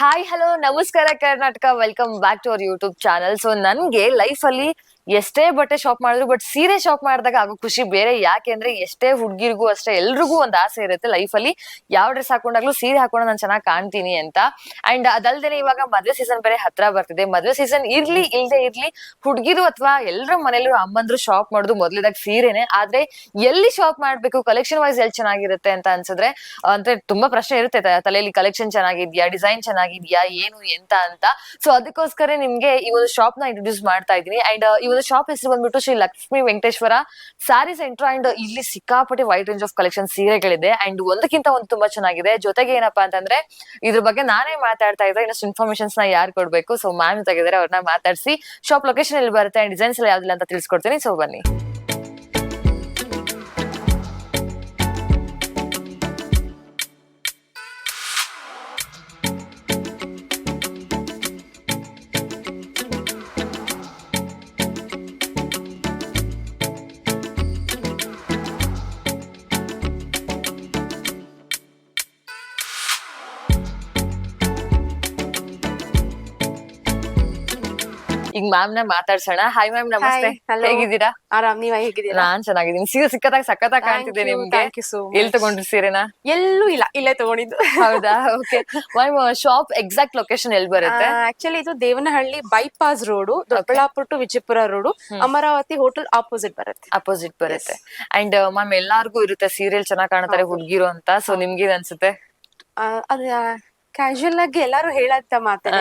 Hi hello ನಮಸ್ಕಾರ Karnataka, welcome back to our YouTube channel. So ನನ್ಗೆ life ಅಲ್ಲಿ ಎಷ್ಟೇ ಬಟ್ಟೆ ಶಾಪ್ ಮಾಡಿದ್ರು ಬಟ್ ಸೀರೆ ಶಾಪ್ ಮಾಡಿದಾಗ ಆಗೋ ಖುಷಿ ಬೇರೆ. ಯಾಕೆಂದ್ರೆ ಎಷ್ಟೇ ಹುಡ್ಗಿರ್ಗೂ ಅಷ್ಟೇ ಎಲ್ರಿಗೂ ಒಂದ್ ಆಸೆ ಇರುತ್ತೆ ಲೈಫ್ ಅಲ್ಲಿ ಯಾವ ಡ್ರೆಸ್ ಹಾಕೊಂಡಾಗ್ಲೂ ಸೀರೆ ಹಾಕೊಂಡು ನಾನು ಚೆನ್ನಾಗಿ ಕಾಣ್ತೀನಿ ಅಂತ. ಅಂಡ್ ಅದಲ್ದೇನೆ ಇವಾಗ ಮದ್ವೆ ಸೀಸನ್ ಬೇರೆ ಹತ್ರ ಬರ್ತಿದೆ. ಮದ್ವೆ ಸೀಸನ್ ಇರ್ಲಿ ಇಲ್ದೇ ಇರ್ಲಿ ಹುಡ್ಗಿರು ಅಥವಾ ಎಲ್ರ ಮನೇಲೂ ಅಮ್ಮಂದ್ರು ಶಾಪ್ ಮಾಡೋದು ಮೊದ್ಲೇದಾಗ ಸೀರೆನೆ. ಆದ್ರೆ ಎಲ್ಲಿ ಶಾಪ್ ಮಾಡ್ಬೇಕು, ಕಲೆಕ್ಷನ್ ವೈಸ್ ಎಲ್ಲಿ ಚೆನ್ನಾಗಿರುತ್ತೆ ಅಂತ ಅನ್ಸಿದ್ರೆ ಅಂದ್ರೆ ತುಂಬಾ ಪ್ರಶ್ನೆ ಇರುತ್ತೆ ತಲೆಯಲ್ಲಿ. ಕಲೆಕ್ಷನ್ ಚೆನ್ನಾಗಿದ್ಯಾ, ಡಿಸೈನ್ ಚೆನ್ನಾಗಿದ್ಯಾ, ಏನು ಎಂತ ಅಂತ. ಸೊ ಅದಕ್ಕೋಸ್ಕರ ನಿಮ್ಗೆ ಈ ಒಂದು ಶಾಪ್ ನ ಇಂಟ್ರೊಡ್ಯೂಸ್ ಮಾಡ್ತಾ ಇದೀನಿ. ಅಂಡ್ ಈ ಒಂದು ಶಾಪ್ ಹೆಸರು ಬಂದ್ಬಿಟ್ಟು ಶ್ರೀ ಲಕ್ಷ್ಮೀ ವೆಂಕಟೇಶ್ವರ ಸ್ಯಾರಿ ಸೆಂಟರ್. ಅಂಡ್ ಇಲ್ಲಿ ಸಿಕ್ಕಾಪಟ್ಟೆ ವೈಡ್ ರೇಂಜ್ ಆಫ್ ಕಲೆಕ್ಷನ್ ಸೀರೆಗಳಿದೆ. ಅಂಡ್ ಒಂದಕ್ಕಿಂತ ಒಂದು ತುಂಬಾ ಚೆನ್ನಾಗಿದೆ. ಜೊತೆಗೆ ಏನಪ್ಪಾ ಅಂತಂದ್ರೆ ಇದ್ರ ಬಗ್ಗೆ ನಾನೇ ಮಾತಾಡ್ತಾ ಇದ್ರೆ ಇನ್ನಷ್ಟು ಇನ್ಫಾರ್ಮೇಶನ್ಸ್ ನ ಯಾರು ಕೊಡ್ಬೇಕು, ಸೊ ಮ್ಯಾಮ್ ತೆಗೆದ್ರೆ ಅವ್ರನ್ನ ಮಾತಾಡಿಸಿ ಶಾಪ್ ಲೊಕೇಶನ್ ಎಲ್ಲಿ ಬರುತ್ತೆ ಅಂಡ್ ಡಿಸೈನ್ಸ್ ಎಲ್ಲ ಯಾವ್ದಿಲ್ಲ ಅಂತ ತಿಳಿಸ್ಕೊಡ್ತೀನಿ. ಸೊ ಬನ್ನಿ. ಈಗ ಮ್ಯಾಮ್ ನ ಮಾತಾಡ್ಸೋಣ. ಹಾಯ್ ಮ್ಯಾಮ್, ನಮಸ್ತೆ. ಹೇಗಿದ್ದೀರಾ? ಆರಾಮ್, ನೀವ್ ಹೇಗಿದ್ದೀರಾ? ನಾನ್ ಚೆನ್ನಾಗಿದ್ದೀನಿ. ಸೀರೆ ಸಕ್ಕತ್ತಾಗಿ ಕಾಣ್ತಿದೆ ನಿಮ್ಗೆ. ಎಲ್ಲಿ ತಗೊಂಡ್ರಿ ಸೀರೆನಾ? ಎಲ್ಲೂ ಇಲ್ಲ, ಇಲ್ಲೇ ತಗೊಂಡಿದ್ದು. ಹೌದಾ? Okay ma'am, shop exact location ಎಲ್ಲಿ ಬರುತ್ತೆ? ಆಕ್ಚುಲಿ ಇದು Devanahalli bypass road, Doddaballapura to Vijayapura road, Amaravati hotel opposite ಬರುತ್ತೆ. ಅಪೋಸಿಟ್ ಬರುತ್ತೆ. ಅಂಡ್ ಮ್ಯಾಮ್, ಎಲ್ಲಾರ್ಗು ಇರುತ್ತೆ ಸೀರಿಯಲ್ ಚೆನ್ನಾಗ್ ಕಾಣ್ತಾರೆ ಹುಡ್ಗಿರು ಅಂತ. ಸೊ ನಿಮ್ಗೇನ್ ಅನ್ಸುತ್ತೆ? ಅದ ಕ್ಯಾಶುಯಲ್ ಆಗಿ ಎಲ್ಲಾರು ಹೇಳತ್ತ ಮಾತಾನೆ,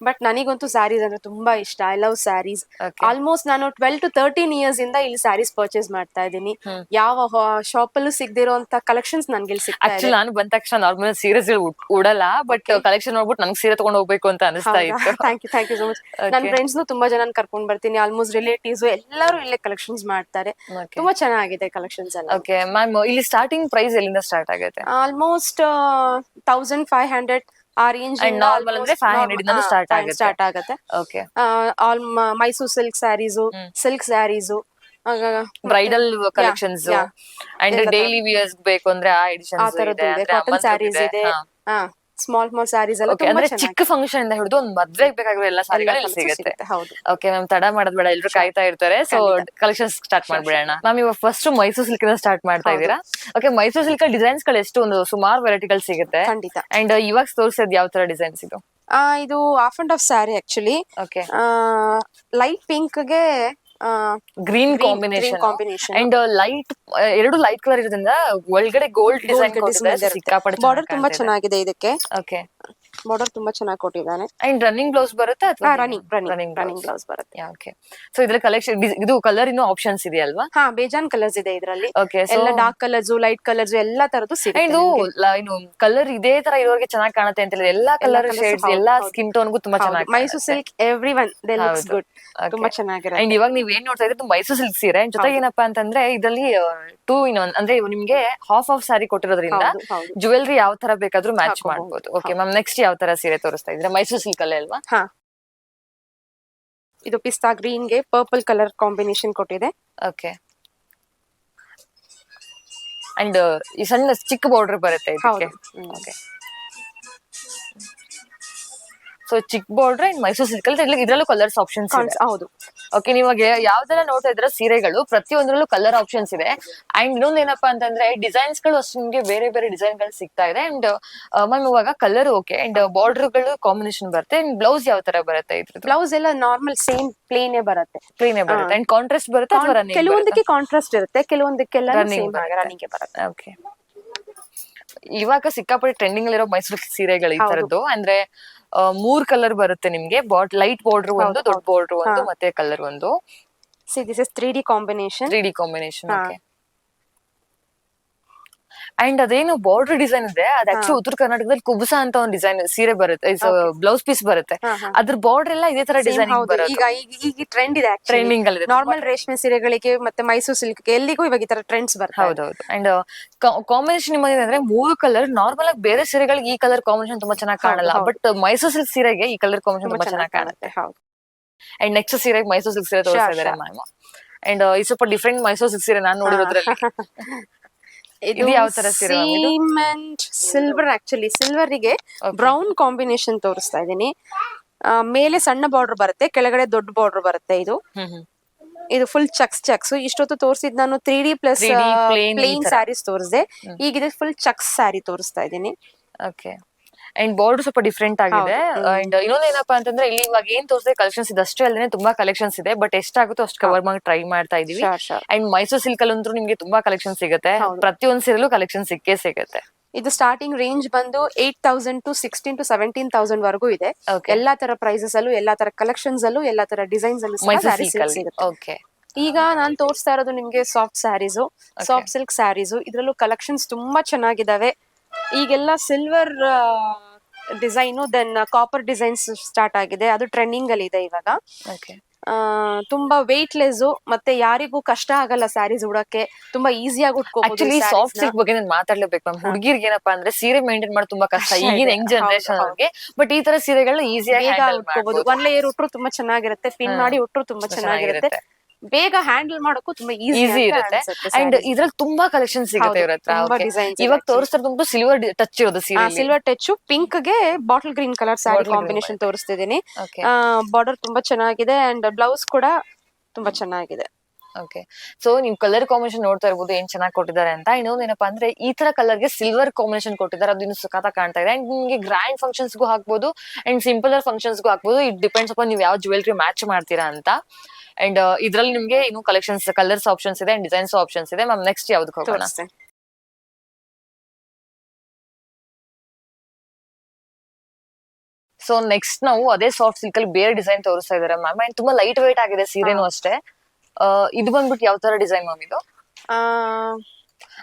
ಬಟ್ ನನಗಂತೂ ಸ್ಯಾರೀಸ್ ಅಂದ್ರೆ ತುಂಬಾ ಇಷ್ಟ. I love saris. ಆಲ್ಮೋಸ್ಟ್ ನಾನು 12 to 13 ಇಯರ್ಸ್ ಇಂದ ಇಲ್ಲಿ ಸ್ಯಾರೀಸ್ ಪರ್ಚೇಸ್ ಮಾಡ್ತಾ ಇದ್ದೀನಿ. ಯಾವ ಶಾಪ್ ಅಲ್ಲೂ ಸಿಗದಿರೋಂತ ಕಲೆಕ್ಷನ್ಸ್ ನನ್ಗೆ ಇಲ್ಲಿ ಸಿಗ್ತಾ ಇದೆ. ನಾನು ಬಂದ ತಕ್ಷಣ ನಾರ್ಮಲ್ ಸೀರೆಸ್ ಉಡಲ್ಲ, ಬಟ್ ಕಲೆಕ್ಷನ್ ನೋಡ್ಬಿಟ್ಟು ನಂಗೆ ಸೀರೆ ತಗೊಂಡ್ ಹೋಗ್ಬೇಕು ಅಂತ ಅನಿಸ್ತಾ ಇತ್ತು. Thank you so much. ನನ್ನ ಫ್ರೆಂಡ್ಸ್ ತುಂಬಾ ಜನ ಕರ್ಕೊಂಡ್ ಬರ್ತೀನಿ. ಆಲ್ಮೋಸ್ಟ್ ರಿಲೇಟಿವ್ಸ್ ಎಲ್ಲರೂ ಇಲ್ಲೇ ಕಲೆಕ್ಷನ್ಸ್ ಮಾಡ್ತಾರೆ. ತುಂಬಾ ಚೆನ್ನಾಗಿದೆ ಕಲೆಕ್ಷನ್ಸ್ ಎಲ್ಲ. ಓಕೆ ಮ್ಯಾಮ್, ಇಲ್ಲಿ ಸ್ಟಾರ್ಟಿಂಗ್ ಪ್ರೈಸ್ ಎಲ್ಲಿಂದ ಸ್ಟಾರ್ಟ್ ಆಗುತ್ತೆ? ಆಲ್ಮೋಸ್ಟ್ 1500 ಆ ರೇಂಜ್. ನಾರ್ಮಲ್ ಅಂದ್ರೆ 500 ಇಂದ ಸ್ಟಾರ್ಟ್ ಆಗುತ್ತೆ. Okay. Mysore silk sarees, silk sarees, bridal collections and daily wears ಬೇಕು ಅಂದ್ರೆ ಆ ಎಡಿಷನ್ಸ್ ಇದೆ. ಕಾಟನ್ ಸ್ಯಾರೀಸ್ ಇದೆ, ಸ್ಮಾಲ್ ಸ್ಯಾರೀಸ್ ಎಲ್ಲ ಅಂದ್ರೆ ಚಿಕ್ಕ ಫಂಕ್ಷನ್ ಇಂದ ಹಿಡಿದು ಒಂದು ಮದ್ವೆಗೆ ಬೇಕಾಗಿರೋ ಎಲ್ಲ ಸಾರಿಗಳು ಸಿಗುತ್ತೆ. ಓಕೆ ಮ್ಯಾಮ್, ತಡ ಮಾಡೋದ್ ಬೇಡ, ಎಲ್ರು ಕಾಯ್ತಾ ಇರ್ತಾರೆ. ಸೊ ಕಲೆಕ್ಷನ್ ಸ್ಟಾರ್ಟ್ ಮಾಡ್ಬಿಡೋಣ. ಮ್ಯಾಮ್, ಇವಾಗ ಫಸ್ಟ್ ಮೈಸೂರ್ ಸಿಲ್ಕ್ ಇಂದ ಸ್ಟಾರ್ಟ್ ಮಾಡ್ತಾ ಇದೀರಾ. ಓಕೆ, ಮೈಸೂರ್ ಸಿಲ್ಕ್ ಡಿಸೈನ್ಸ್ ಗಳು ಎಷ್ಟು? ಒಂದು ಸುಮಾರು ವೆರೈಟಿಗಳು ಸಿಗುತ್ತೆ. ಅಂಡ್ ಇವಾಗ ತೋರಿಸೋದು ಯಾವ ತರ ಡಿಸೈನ್ಸ್ ಇದು? ಇದು half and half sari actually. Okay, light pink ಗೆ ಗ್ರೀನ್ ಕಾಂಬಿನೇಷನ್ ಅಂಡ್ ಲೈಟ್, ಎರಡು ಲೈಟ್ ಕಲರ್ ಇರೋದ್ರಿಂದ ಒಳಗಡೆ ಗೋಲ್ಡ್ ಡಿಸೈನ್ ಸಿಕ್ಕಾಪಟ್ಟೆ. ಬಾರ್ಡರ್ ತುಂಬಾ ಚೆನ್ನಾಗಿದೆ ಇದಕ್ಕೆ. ಓಕೆ, ಬಾರ್ಡರ್ ತುಂಬಾ ಚೆನ್ನಾಗಿ ಕೊಟ್ಟಿದ್ದಾನೆ. ಅಂಡ್ ರನ್ನಿಂಗ್ ಬ್ಲೌಸ್ ಬರುತ್ತೆ ಅಥವಾ ರನ್ನಿಂಗ್ ಬ್ಲೌಸ್ ಬರುತ್ತೆ. ಓಕೆ, ಸೊ ಇದ್ರ ಕಲೆಕ್ಷನ್ ಇದು ಕಲರ್ ಇನ್ನೂ ಆಪ್ಷನ್ಸ್ ಇದೆಯಲ್ವಾ? ಬೇಜಾನ್ ಕಲರ್ಸ್ ಇದೆ ಇದರಲ್ಲಿ. ಓಕೆ, ಎಲ್ಲ ಡಾರ್ಕ್ ಕಲರ್ಸ್, ಲೈಟ್ ಕಲರ್ಸ್ ಎಲ್ಲಾ ತರದ್ದು ಸಿಗುತ್ತೆ. ಇದು ಕಲರ್ ಇದೇ ತರ ಇರೋರಿಗೆ ಚೆನ್ನಾಗಿ ಕಾಣುತ್ತೆ ಅಂತ ಹೇಳಿದ್ರೆ ಎಲ್ಲಾ ಕಲರ್ ಶೇಡ್ಸ್, ಎಲ್ಲಾ ಸ್ಕಿನ್ ಟೋನ್ಗೂ ತುಂಬಾ ಚೆನ್ನಾಗಿ. Mysore silk everyone they looks good. ತುಂಬಾ ಚೆನ್ನಾಗಿರುತ್ತೆ. ಅಂಡ್ ಇವಾಗ ನೀವ್ ಏನ್ ನೋಡ್ತಾ ಇದ್ರೆ ಮೈಸೂರ್ ಸಿಲ್ಕ್ ಸೀರೆ. ಜೊತೆಗೆ ಏನಪ್ಪಾ ಅಂತಂದ್ರೆ ಇದರಲ್ಲಿ 2 in 1 ಅಂದ್ರೆ ನಿಮ್ಗೆ ಹಾಫ್ ಸ್ಯಾರಿ ಕೊಟ್ಟಿರೋದ್ರಿಂದ ಜುವೆಲ್ರಿ ಯಾವ ತರ ಬೇಕಾದ್ರೂ ಮ್ಯಾಚ್ ಮಾಡಬಹುದು. ಓಕೆ ಮ್ಯಾಮ್, ನೆಕ್ಸ್ಟ್ ಯಾವ ತರ ಸೀರೆ ತೋರಿಸ್ತಾ ಇದ್ರೆ? ಮೈಸೂರ್ ಸಿಲ್ಕ್ ಅಲ್ಲೇ ಅಲ್ವಾ? ಇದು ಪಿಸ್ತಾ ಗ್ರೀನ್ ಗೆ ಪರ್ಪಲ್ ಕಲರ್ ಕಾಂಬಿನೇಷನ್ ಕೊಟ್ಟಿದೆ. ಓಕೆ, ಅಂಡ್ ಈ ಸಣ್ಣ ಚಿಕ್ಕ ಬಾರ್ಡರ್ ಬರುತ್ತೆ ಇದಕ್ಕೆ. ಓಕೆ, ಸೊ ಚಿಕ್ ಬಾರ್ಡರ್ ಅಂಡ್ ಮೈಸೂರ್ ಸಿಲ್ಕ್ ಅಲ್ಲಿ ಇದ್ರಲ್ಲೂ ಕಲರ್ಸ್ ಆಪ್ಷನ್ಸ್ ಇದೆ. ಹೌದು. ಓಕೆ, ನೀವಾಗ ಯಾವ್ದೆಲ್ಲ ನೋಡ್ತಾ ಇದ್ರೆ ಸೀರೆಗಳು ಪ್ರತಿಯೊಂದ್ರಲ್ಲೂ ಕಲರ್ ಆಪ್ಷನ್ಸ್ ಇದೆ. ಅಂಡ್ ಇನ್ನೊಂದ್ ಏನಪ್ಪಾ ಅಂತಂದ್ರೆ ಡಿಸೈನ್ಸ್ ಗಳು ಅಷ್ಟು ನಿಮ್ಗೆ ಬೇರೆ ಬೇರೆ ಡಿಸೈನ್ ಗಳು ಸಿಗ್ತಾ ಇದೆ. ಅಂಡ್ ಮ್ಯಾಮ್, ಇವಾಗ ಕಲರ್ ಓಕೆ, ಅಂಡ್ ಬಾರ್ಡರ್ ಗಳು ಕಾಂಬಿನೇಷನ್ ಬರುತ್ತೆ. ಅಂಡ್ ಬ್ಲೌಸ್ ಯಾವ ತರ ಬರುತ್ತೆ ಇದ್ರದ್ದು? ಬ್ಲೌಸ್ ಎಲ್ಲ ನಾರ್ಮಲ್ ಸೇಮ್ ಪ್ಲೇನ್ ಬರುತ್ತೆ. ಅಂಡ್ ಕಾಂಟ್ರಾಸ್ಟ್ ಬರುತ್ತೆ ಅಥವಾ ರನ್ನಿಂಗ್? ಕೆಲವೊಂದಕ್ಕೆ ಕಾಂಟ್ರಾಸ್ಟ್ ಇರುತ್ತೆ, ಕೆಲವೊಂದಕ್ಕೆಲ್ಲ ರನ್ನಿಂಗ್ ಬರುತ್ತೆ. ಓಕೆ, ಇವಾಗ ಸಿಕ್ಕಾಪಟ್ಟೆ ಟ್ರೆಂಡಿಂಗ್ ಅಲ್ಲಿರೋ ಮೈಸೂರು ಸೀರೆಗಳು ಈ ತರದ್ದು. ಅಂದ್ರೆ 3 ಕಲರ್ ಬರುತ್ತೆ ನಿಮ್ಗೆ. ಲೈಟ್ ಬಾರ್ಡರ್ ಒಂದು, ದೊಡ್ಡ ಬಾರ್ಡರ್ ಒಂದು, ಮತ್ತೆ ಕಲರ್ ಒಂದು. This is 3D combination. Okay. And ಅದೇನು ಬಾರ್ಡರ್ ಡಿಸೈನ್ ಇದೆ, ಅದು ಆಕ್ಚುಲಿ ಉತ್ತರ ಕರ್ನಾಟಕದಲ್ಲಿ ಕುಬುಸ ಅಂತ ಒಂದು ಡಿಸೈನ್ ಸೀರೆ ಬರುತ್ತೆ, ಬ್ಲೌಸ್ ಪೀಸ್ ಬರುತ್ತೆ. ಅದ್ರ ಬಾರ್ಡರ್ ಎಲ್ಲ ಇದೇ ತರ ಡಿಸೈನ್ ಈಗ ಟ್ರೆಂಡ್ ಇದೆ, ಟ್ರೆಂಡಿಂಗ್ ಅಲ್ಲಿ. ನಾರ್ಮಲ್ ರೇಷ್ಮೆ ಸೀರೆಗಳಿಗೆ ಮತ್ತೆ ಮೈಸೂರು ಸಿಲ್ಕ್ ಎಲ್ಲಿಗೂ ಇವಾಗ ಈ ತರ ಟ್ರೆಂಡ್ಸ್ ಬರ್ತವೆ. ಹೌದೌದು. ಅಂಡ್ ಕಾಂಬಿನೇಷನ್ ನಿಮಗೆ ಅಂದ್ರೆ 3 ಕಲರ್. ನಾರ್ಮಲ್ ಆಗಿ ಬೇರೆ ಸೀರೆಗಳಿಗೆ ಈ ಕಲರ್ ಕಾಂಬಿನೇಷನ್ ತುಂಬಾ ಚೆನ್ನಾಗಿ ಕಾಣಲ್ಲ, ಬಟ್ ಮೈಸೂರು ಸಿಲ್ಕ್ ಸೀರೆಗೆ ಈ ಕಲರ್ ಕಾಂಬಿನೇಷನ್ ತುಂಬಾ ಚೆನ್ನಾಗಿ ಕಾಣುತ್ತೆ. ಅಂಡ್ ನೆಕ್ಸ್ಟ್ ಸೀರೆಗೆ ಮೈಸೂರು ಸಿಲ್ಕ್ ಸೀರೆ ತೋರಿಸ್ತಾ ಇದ್ದಾರೆ ಮ್ಯಾಮ್. ಅಂಡ್ ಈ ಸ್ವಲ್ಪ ಡಿಫ್ರೆಂಟ್ ಮೈಸೂರು ಸಿಲ್ಕ್ ಸೀರೆ ನಾನು ನೋಡಿರೋದ್ರಲ್ಲಿ. ಇದು ಯಾವ ತರ ಸೀರೆ ಮ್ಯಾಮ್ ಇದು? ಸೀಮೆಂಟ್ ಸಿಲ್ವರ್, ಆಕ್ಚುಲಿ ಸಿಲ್ವರಿಗೆ Okay. ಬ್ರೌನ್ ಕಾಂಬಿನೇಷನ್ ತೋರಿಸ್ತಾ ಇದೀನಿ. ಮೇಲೆ ಸಣ್ಣ ಬಾರ್ಡರ್ ಬರುತ್ತೆ, ಕೆಳಗಡೆ ದೊಡ್ಡ ಬಾರ್ಡರ್ ಬರುತ್ತೆ. ಇದು ಫುಲ್ ಚಕ್ಸ್. ಇಷ್ಟೊತ್ತು ತೋರಿಸಿದ್ ನಾನು 3D ಪ್ಲಸ್ 3D plain ಈ ಪ್ಲೇನ್ ತರ. ಸ್ಯಾರೀಸ್ ತೋರಿಸಿದೆ. ಈಗ ಇದು ಫುಲ್ ಚಕ್ಸ್ ಸ್ಯಾರಿ ತೋರಿಸ್ತಾ ಇದೀನಿ. ಓಕೆ. ಅಂಡ್ ಬಾರ್ಡರ್ ಸ್ವಲ್ಪ ಡಿಫ್ರೆಂಟ್ ಆಗಿದೆ. ಅಂಡ್ ಇನ್ನೊಂದು ಏನಪ್ಪಾ ಅಂತಂದ್ರೆ ಇಲ್ಲಿ ಇವಾಗ ಏನ್ ತೋರಿಸಿದೆ ಕಲೆಕ್ಷನ್ಸ್ ಇದಷ್ಟೇ ಅಲ್ಲದೆ ತುಂಬಾ ಕಲೆಕ್ಷನ್ಸ್ ಇದೆ. ಬಟ್ ಎಷ್ಟಾಗುತ್ತೋ ಅಷ್ಟು ಕವರ್ ಮಾಡಿ ಟ್ರೈ ಮಾಡ್ತಾ ಇದೀವಿ. ಅಂಡ್ ಮೈಸೂರು ಸಿಲ್ಕ್ ಅಲ್ಲಿ ಅಂತೂ ನಿಮ್ಗೆ ತುಂಬಾ ಕಲೆಕ್ಷನ್ ಸಿಗುತ್ತೆ. ಪ್ರತಿಯೊಂದ್ ಸೀರೆಲ್ಲೂ ಕಲೆಕ್ಷನ್ ಸಿಕ್ಕೇ ಸಿಗುತ್ತೆ. ಇದು ಸ್ಟಾರ್ಟಿಂಗ್ ರೇಂಜ್ ಬಂದು 8,000 to 16,000 to 17,000 ವರೆಗೂ ಇದೆ. ಎಲ್ಲಾ ತರ ಪ್ರೈಸಸ್ ಅಲ್ಲೂ, ಎಲ್ಲಾ ತರ ಕಲೆಕ್ಷನ್ಸ್ ಅಲ್ಲೂ, ಎಲ್ಲಾ ತರ ಡಿಸೈನ್ಸ್ ಅಲ್ಲೂ ಸಿಗುತ್ತೆ. ಓಕೆ. ಈಗ ನಾನ್ ತೋರಿಸ್ತಾ ಇರೋದು ನಿಮ್ಗೆ soft saris, soft silk saris. ಇದ್ರಲ್ಲೂ ಕಲೆಕ್ಷನ್ಸ್ ತುಂಬಾ ಚೆನ್ನಾಗಿದಾವೆ. ಈಗೆಲ್ಲ silver design, then copper designs start ಆಗಿದೆ. ಅದು ಟ್ರೆಂಡಿಂಗ್ ಅಲ್ಲಿ ಇದೆ ಇವಾಗ. ತುಂಬಾ ವೆಯ್ಟ್ ಲೆಸ್, ಮತ್ತೆ ಯಾರಿಗೂ ಕಷ್ಟ ಆಗಲ್ಲ ಸ್ಯಾರೀಸ್ ಉಡಕ್ಕೆ, ತುಂಬಾ ಈಸಿಯಾಗಿ ಉಟ್ಕೋಬಹುದು. ಆಕ್ಚುಲಿ ಸಾಫ್ಟ್ ಸಿಲ್ಕ್ ಬಗ್ಗೆ ನಾನು ಮಾತಾಡ್ಲೇಬೇಕು ಮ್ಯಾಮ್. ಹುಡುಗಿರ್ಗೆ ಏನಪ್ಪಾ ಅಂದ್ರೆ ಸೀರೆ ಮೇಂಟೈನ್ ಮಾಡೋದು ತುಂಬಾ ಕಷ್ಟ ಈಗಿನ ಯಂಗ್ ಜನರೇಷನ್ ಅವ್ರಿಗೆ. ಬಟ್ ಈ ತರ ಸೀರೆಗಳನ್ನ ಈಸಿಯಾಗಿ ಉಟ್ಕೋಬಹುದು. ಒನ್ ಲೇಯರ್ ಉಟ್ರು ತುಂಬಾ ಚೆನ್ನಾಗಿರುತ್ತೆ, ಪಿನ್ ಮಾಡಿ ಉಟ್ರು ತುಂಬಾ ಚೆನ್ನಾಗಿರುತ್ತೆ. ಬೇಗ ಹ್ಯಾಂಡಲ್ ಮಾಡೋಕ್ಕೂ ತುಂಬಾ ಈಸಿ ಇರುತ್ತೆ. ಅಂಡ್ ಇದ್ರಲ್ಲಿ ತುಂಬಾ ಕಲೆಕ್ಷನ್ ಸಿಗುತ್ತೆ ಇವ್ರ ಹತ್ರ. ಇವಾಗ ತೋರಿಸ್ತಾ ಸಿಲ್ವರ್ ಟಚ್ ಇರೋದು ಸೀರೆ, ಸಿಲ್ವರ್ ಟಚ್. ಪಿಂಕ್ ಗೆ bottle green colour sari combination ತೋರಿಸ್ತಿದ್ದೀನಿ. ಬಾರ್ಡರ್ ತುಂಬಾ ಚೆನ್ನಾಗಿದೆ ಅಂಡ್ ಬ್ಲೌಸ್ ಕೂಡ ತುಂಬಾ ಚೆನ್ನಾಗಿದೆ. ಓಕೆ. ಸೊ ನೀವು ಕಲರ್ ಕಾಂಬಿನೇಷನ್ ನೋಡ್ತಾ ಇರ್ಬೋದು ಏನ್ ಚೆನ್ನಾಗಿ ಕೊಟ್ಟಿದ್ದಾರೆ ಅಂತ. ಇನ್ನೊಂದು ಏನಪ್ಪಾ ಅಂದ್ರೆ ಈ ತರ ಕಲರ್ ಗೆ ಸಿಲ್ವರ್ ಕಾಂಬಿನೇಷನ್ ಕೊಟ್ಟಿದ್ದಾರೆ. ಅದು ಇನ್ನು ಸಖತ್ತಾಗಿ ಕಾಣ್ತಾ ಇದೆ. ಅಂಡ್ ನಿಮ್ಗೆ ಗ್ರ್ಯಾಂಡ್ ಫಂಕ್ಷನ್ಸ್ ಗೂ ಹಾಕ್ಬೋದು ಅಂಡ್ ಸಿಂಪಲ್ ಫಂಕ್ಷನ್ಸ್ ಗೂ ಹಾಕ್ಬೋದು. ಇಟ್ ಡಿಪೆಂಡ್ಸ್ ಅಪಾನ್ ನೀವು ಯಾವ ಜ್ಯುವೆಲ್ರಿ ಮ್ಯಾಚ್ ಮಾಡ್ತೀರಾ ಅಂತ. ಅಂಡ್ ಇದ್ರಲ್ಲಿ ನಿಮ್ಗೆ ಇನ್ನು ಕಲೆಕ್ಷನ್ಸ್, ಕಲರ್ಸ್ ಆಪ್ಷನ್ಸ್ ಇದೆ ಅಂಡ್ ಡಿಸೈನ್ಸ್ ಆಪ್ಷನ್ಸ್ ಇದೆ. ಮ್ಯಾಮ್ ನೆಕ್ಸ್ಟ್ ಯಾವ್ದಕ್ಕೆ ಹೋಗೋಣ? ಸೊ ನೆಕ್ಸ್ಟ್ ನಾವು ಅದೇ ಸಾಫ್ಟ್ ಸಿಲ್ಕ್ ಅಲ್ಲಿ ಬೇರೆ ಡಿಸೈನ್ ತೋರಿಸ್ತಾ ಇದಾರೆ ಮ್ಯಾಮ್. ಅಂಡ್ ತುಂಬಾ ಲೈಟ್ ವೇಟ್ ಆಗಿದೆ ಸೀರೆನೂ ಅಷ್ಟೇ. ಇದು ಬಂದ್ಬಿಟ್ಟು ಯಾವ ತರ ಡಿಸೈನ್ ಮ್ಯಾಮ್ ಇದು?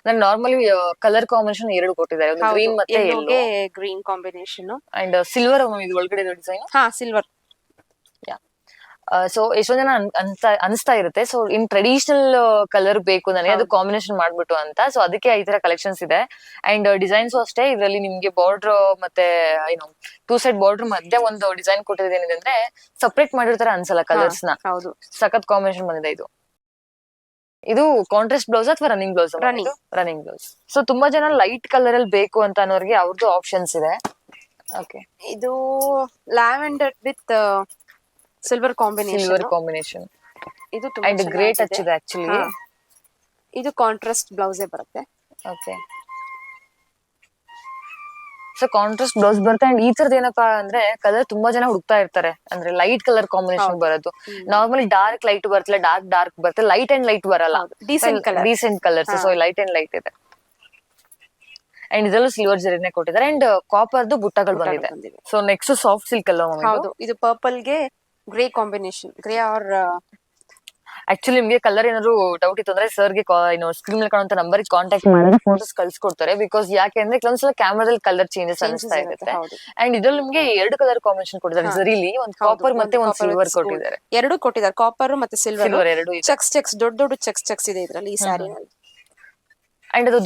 ನಾನು ನಾರ್ಮಲಿ ಕಲರ್ ಕಾಂಬಿನೇಷನ್ ಎರಡು ಕೊಟ್ಟಿದ್ದಾರೆ, ಒಂದು ಗ್ರೀನ್ ಮತ್ತೆ yellow. Green combination and silver ಇದು ಒಳಗಡೆ ಡಿಸೈನ್. ಸಿಲ್ವರ್. ಸೊ ಎಷ್ಟೊಂದ್ ಜನ ಅನಿಸ್ತಾ ಇರುತ್ತೆ, ಸೊ ಇನ್ ಟ್ರೆಡಿಷನಲ್ ಕಲರ್ ಬೇಕು ನನಗೆ, ಅದು ಕಾಂಬಿನೇಷನ್ ಮಾಡ್ಬಿಟ್ಟು ಅಂತ. ಸೊ ಅದಕ್ಕೆ ಈ ತರ ಕಲೆಕ್ಷನ್ಸ್ ಇದೆ. ಅಂಡ್ ಡಿಸೈನ್ಸ್ ಅಷ್ಟೇ. ಇದರಲ್ಲಿ ನಿಮ್ಗೆ ಬಾರ್ಡರ್ ಮತ್ತೆ ಏನು 2 ಸೈಡ್ ಬಾರ್ಡರ್ ಮಧ್ಯೆ ಒಂದು ಡಿಸೈನ್ ಕೊಟ್ಟಿದೆ. ಏನಿದೆ ಅಂದ್ರೆ ಸಪರೇಟ್ ಮಾಡಿರ್ತಾರೆ ಅನ್ಸಲ್ಲ ಕಲರ್ಸ್ ನ. ಸಖತ್ ಕಾಂಬಿನೇಷನ್ ಬಂದಿದೆ ಇದು. ಇದು ಕಾಂಟ್ರಾಸ್ಟ್ ಬ್ಲೌಸ್ ಅಥವಾ running blouse? Running blouse. So ತುಂಬಾ ಜನ ಲೈಟ್ ಕಲರ್ ಅಲ್ಲಿ ಬೇಕು ಅಂತ ಅನ್ನೋರಿಗೆ ಅವ್ರದ್ದು ಆಪ್ಷನ್ಸ್ ಇದೆ. ಓಕೆ. ಇದು ಲ್ಯಾವೆಂಡರ್ ವಿತ್ ಸಿಲ್ವರ್ ಕಾಂಬಿನೇಷನ್. ಇದು ತುಂಬಾ ಗ್ರೇ ಟಚ್ ಇದೆ ಆಕ್ಚುಲಿ. ಇದು ಕಾಂಟ್ರಾಸ್ಟ್ ಬ್ಲೌಸೇ ಬರುತ್ತೆ. ಓಕೆ. ಸೊ ಕಾಂಟ್ರಾಸ್ಟ್ ಬ್ಲೌಸ್ ಬರುತ್ತೆ. ಅಂಡ್ ಈ ತರದ್ ಏನಪ್ಪಾ ಅಂದ್ರೆ ಕಲರ್ ತುಂಬಾ ಜನ ಹುಡುಕ್ತಾ ಇರ್ತಾರೆ, ಅಂದ್ರೆ ಲೈಟ್ ಕಲರ್ ಕಾಂಬಿನೇಷನ್ ಬರೋದು. ನಾರ್ಮಲಿ ಡಾರ್ಕ್ ಲೈಟ್ ಬರ್ತಲ್ಲ, ಡಾರ್ಕ್ ಬರುತ್ತೆ, ಲೈಟ್ ಅಂಡ್ ಲೈಟ್ ಬರಲ್ಲ. Decent colours. So light and light ಇದೆ. ಅಂಡ್ ಇದರಲ್ಲೂ ಸಿಲ್ವರ್ ಜರಿನೇ ಕೊಟ್ಟಿದ್ದಾರೆ ಅಂಡ್ ಕಾಪರ್ದು ಬುಟ್ಟಗಳು ಬಂದಿದೆ. ಸೊ ನೆಕ್ಸ್ಟ್ ಸಾಫ್ಟ್ ಸಿಲ್ಕ್ ಅಲ್ಲ ಇದು ಪರ್ಪಲ್ ಗೆ grey combination. Grey are actually ನಿಮ್ಗೆ ಕಲರ್ ಏನಾದ್ರು ಡೌಟ್ ಇತ್ತು ಅಂದ್ರೆ ಸರ್ಗೆ ಸ್ಕ್ರೀನ್ ಮೇಲೆ ಕಾಣುವಂತ ನಂಬರ್ ಕಾಂಟ್ಯಾಕ್ಟ್ ಮಾಡಿದ್ರೆ ಫೋಟೋಸ್ ಕಳ್ಸಿಕೊಡ್ತಾರೆ. ಬಿಕಾಸ್ ಯಾಕೆ ಅಂದ್ರೆ ಕೆಲವೊಂದ್ಸಲ ಕ್ಯಾಮರಾದಲ್ಲಿ ಕಲರ್ ಚೇಂಜಸ್ ಅನಿಸ್ತಾ ಇರುತ್ತೆ. ಅಂಡ್ ಇದ್ರಲ್ಲಿ ನಿಮ್ಗೆ 2 ಕಲರ್ ಕಾಂಬಿನೇಷನ್ ಕೊಟ್ಟಿದ್ದಾರೆ. ಜರಿಲಿ ಒಂದು ಕಾಪರ್ ಮತ್ತೆ ಒಂದು ಸಿಲ್ವರ್ ಕೊಟ್ಟಿದ್ದಾರೆ. ಎರಡು ಕೊಟ್ಟಿದ್ದಾರೆ, ಕಾಪರ್ ಮತ್ತೆ ಸಿಲ್ವರ್ ಎರಡು. ಚೆಕ್ಸ್ ದೊಡ್ಡ ಚೆಕ್ಸ್ ಇದೆ ಇದರಲ್ಲಿ, ಈ ಸ್ಯಾರಿನಲ್ಲಿ. ಅಂಡ್ ಅದು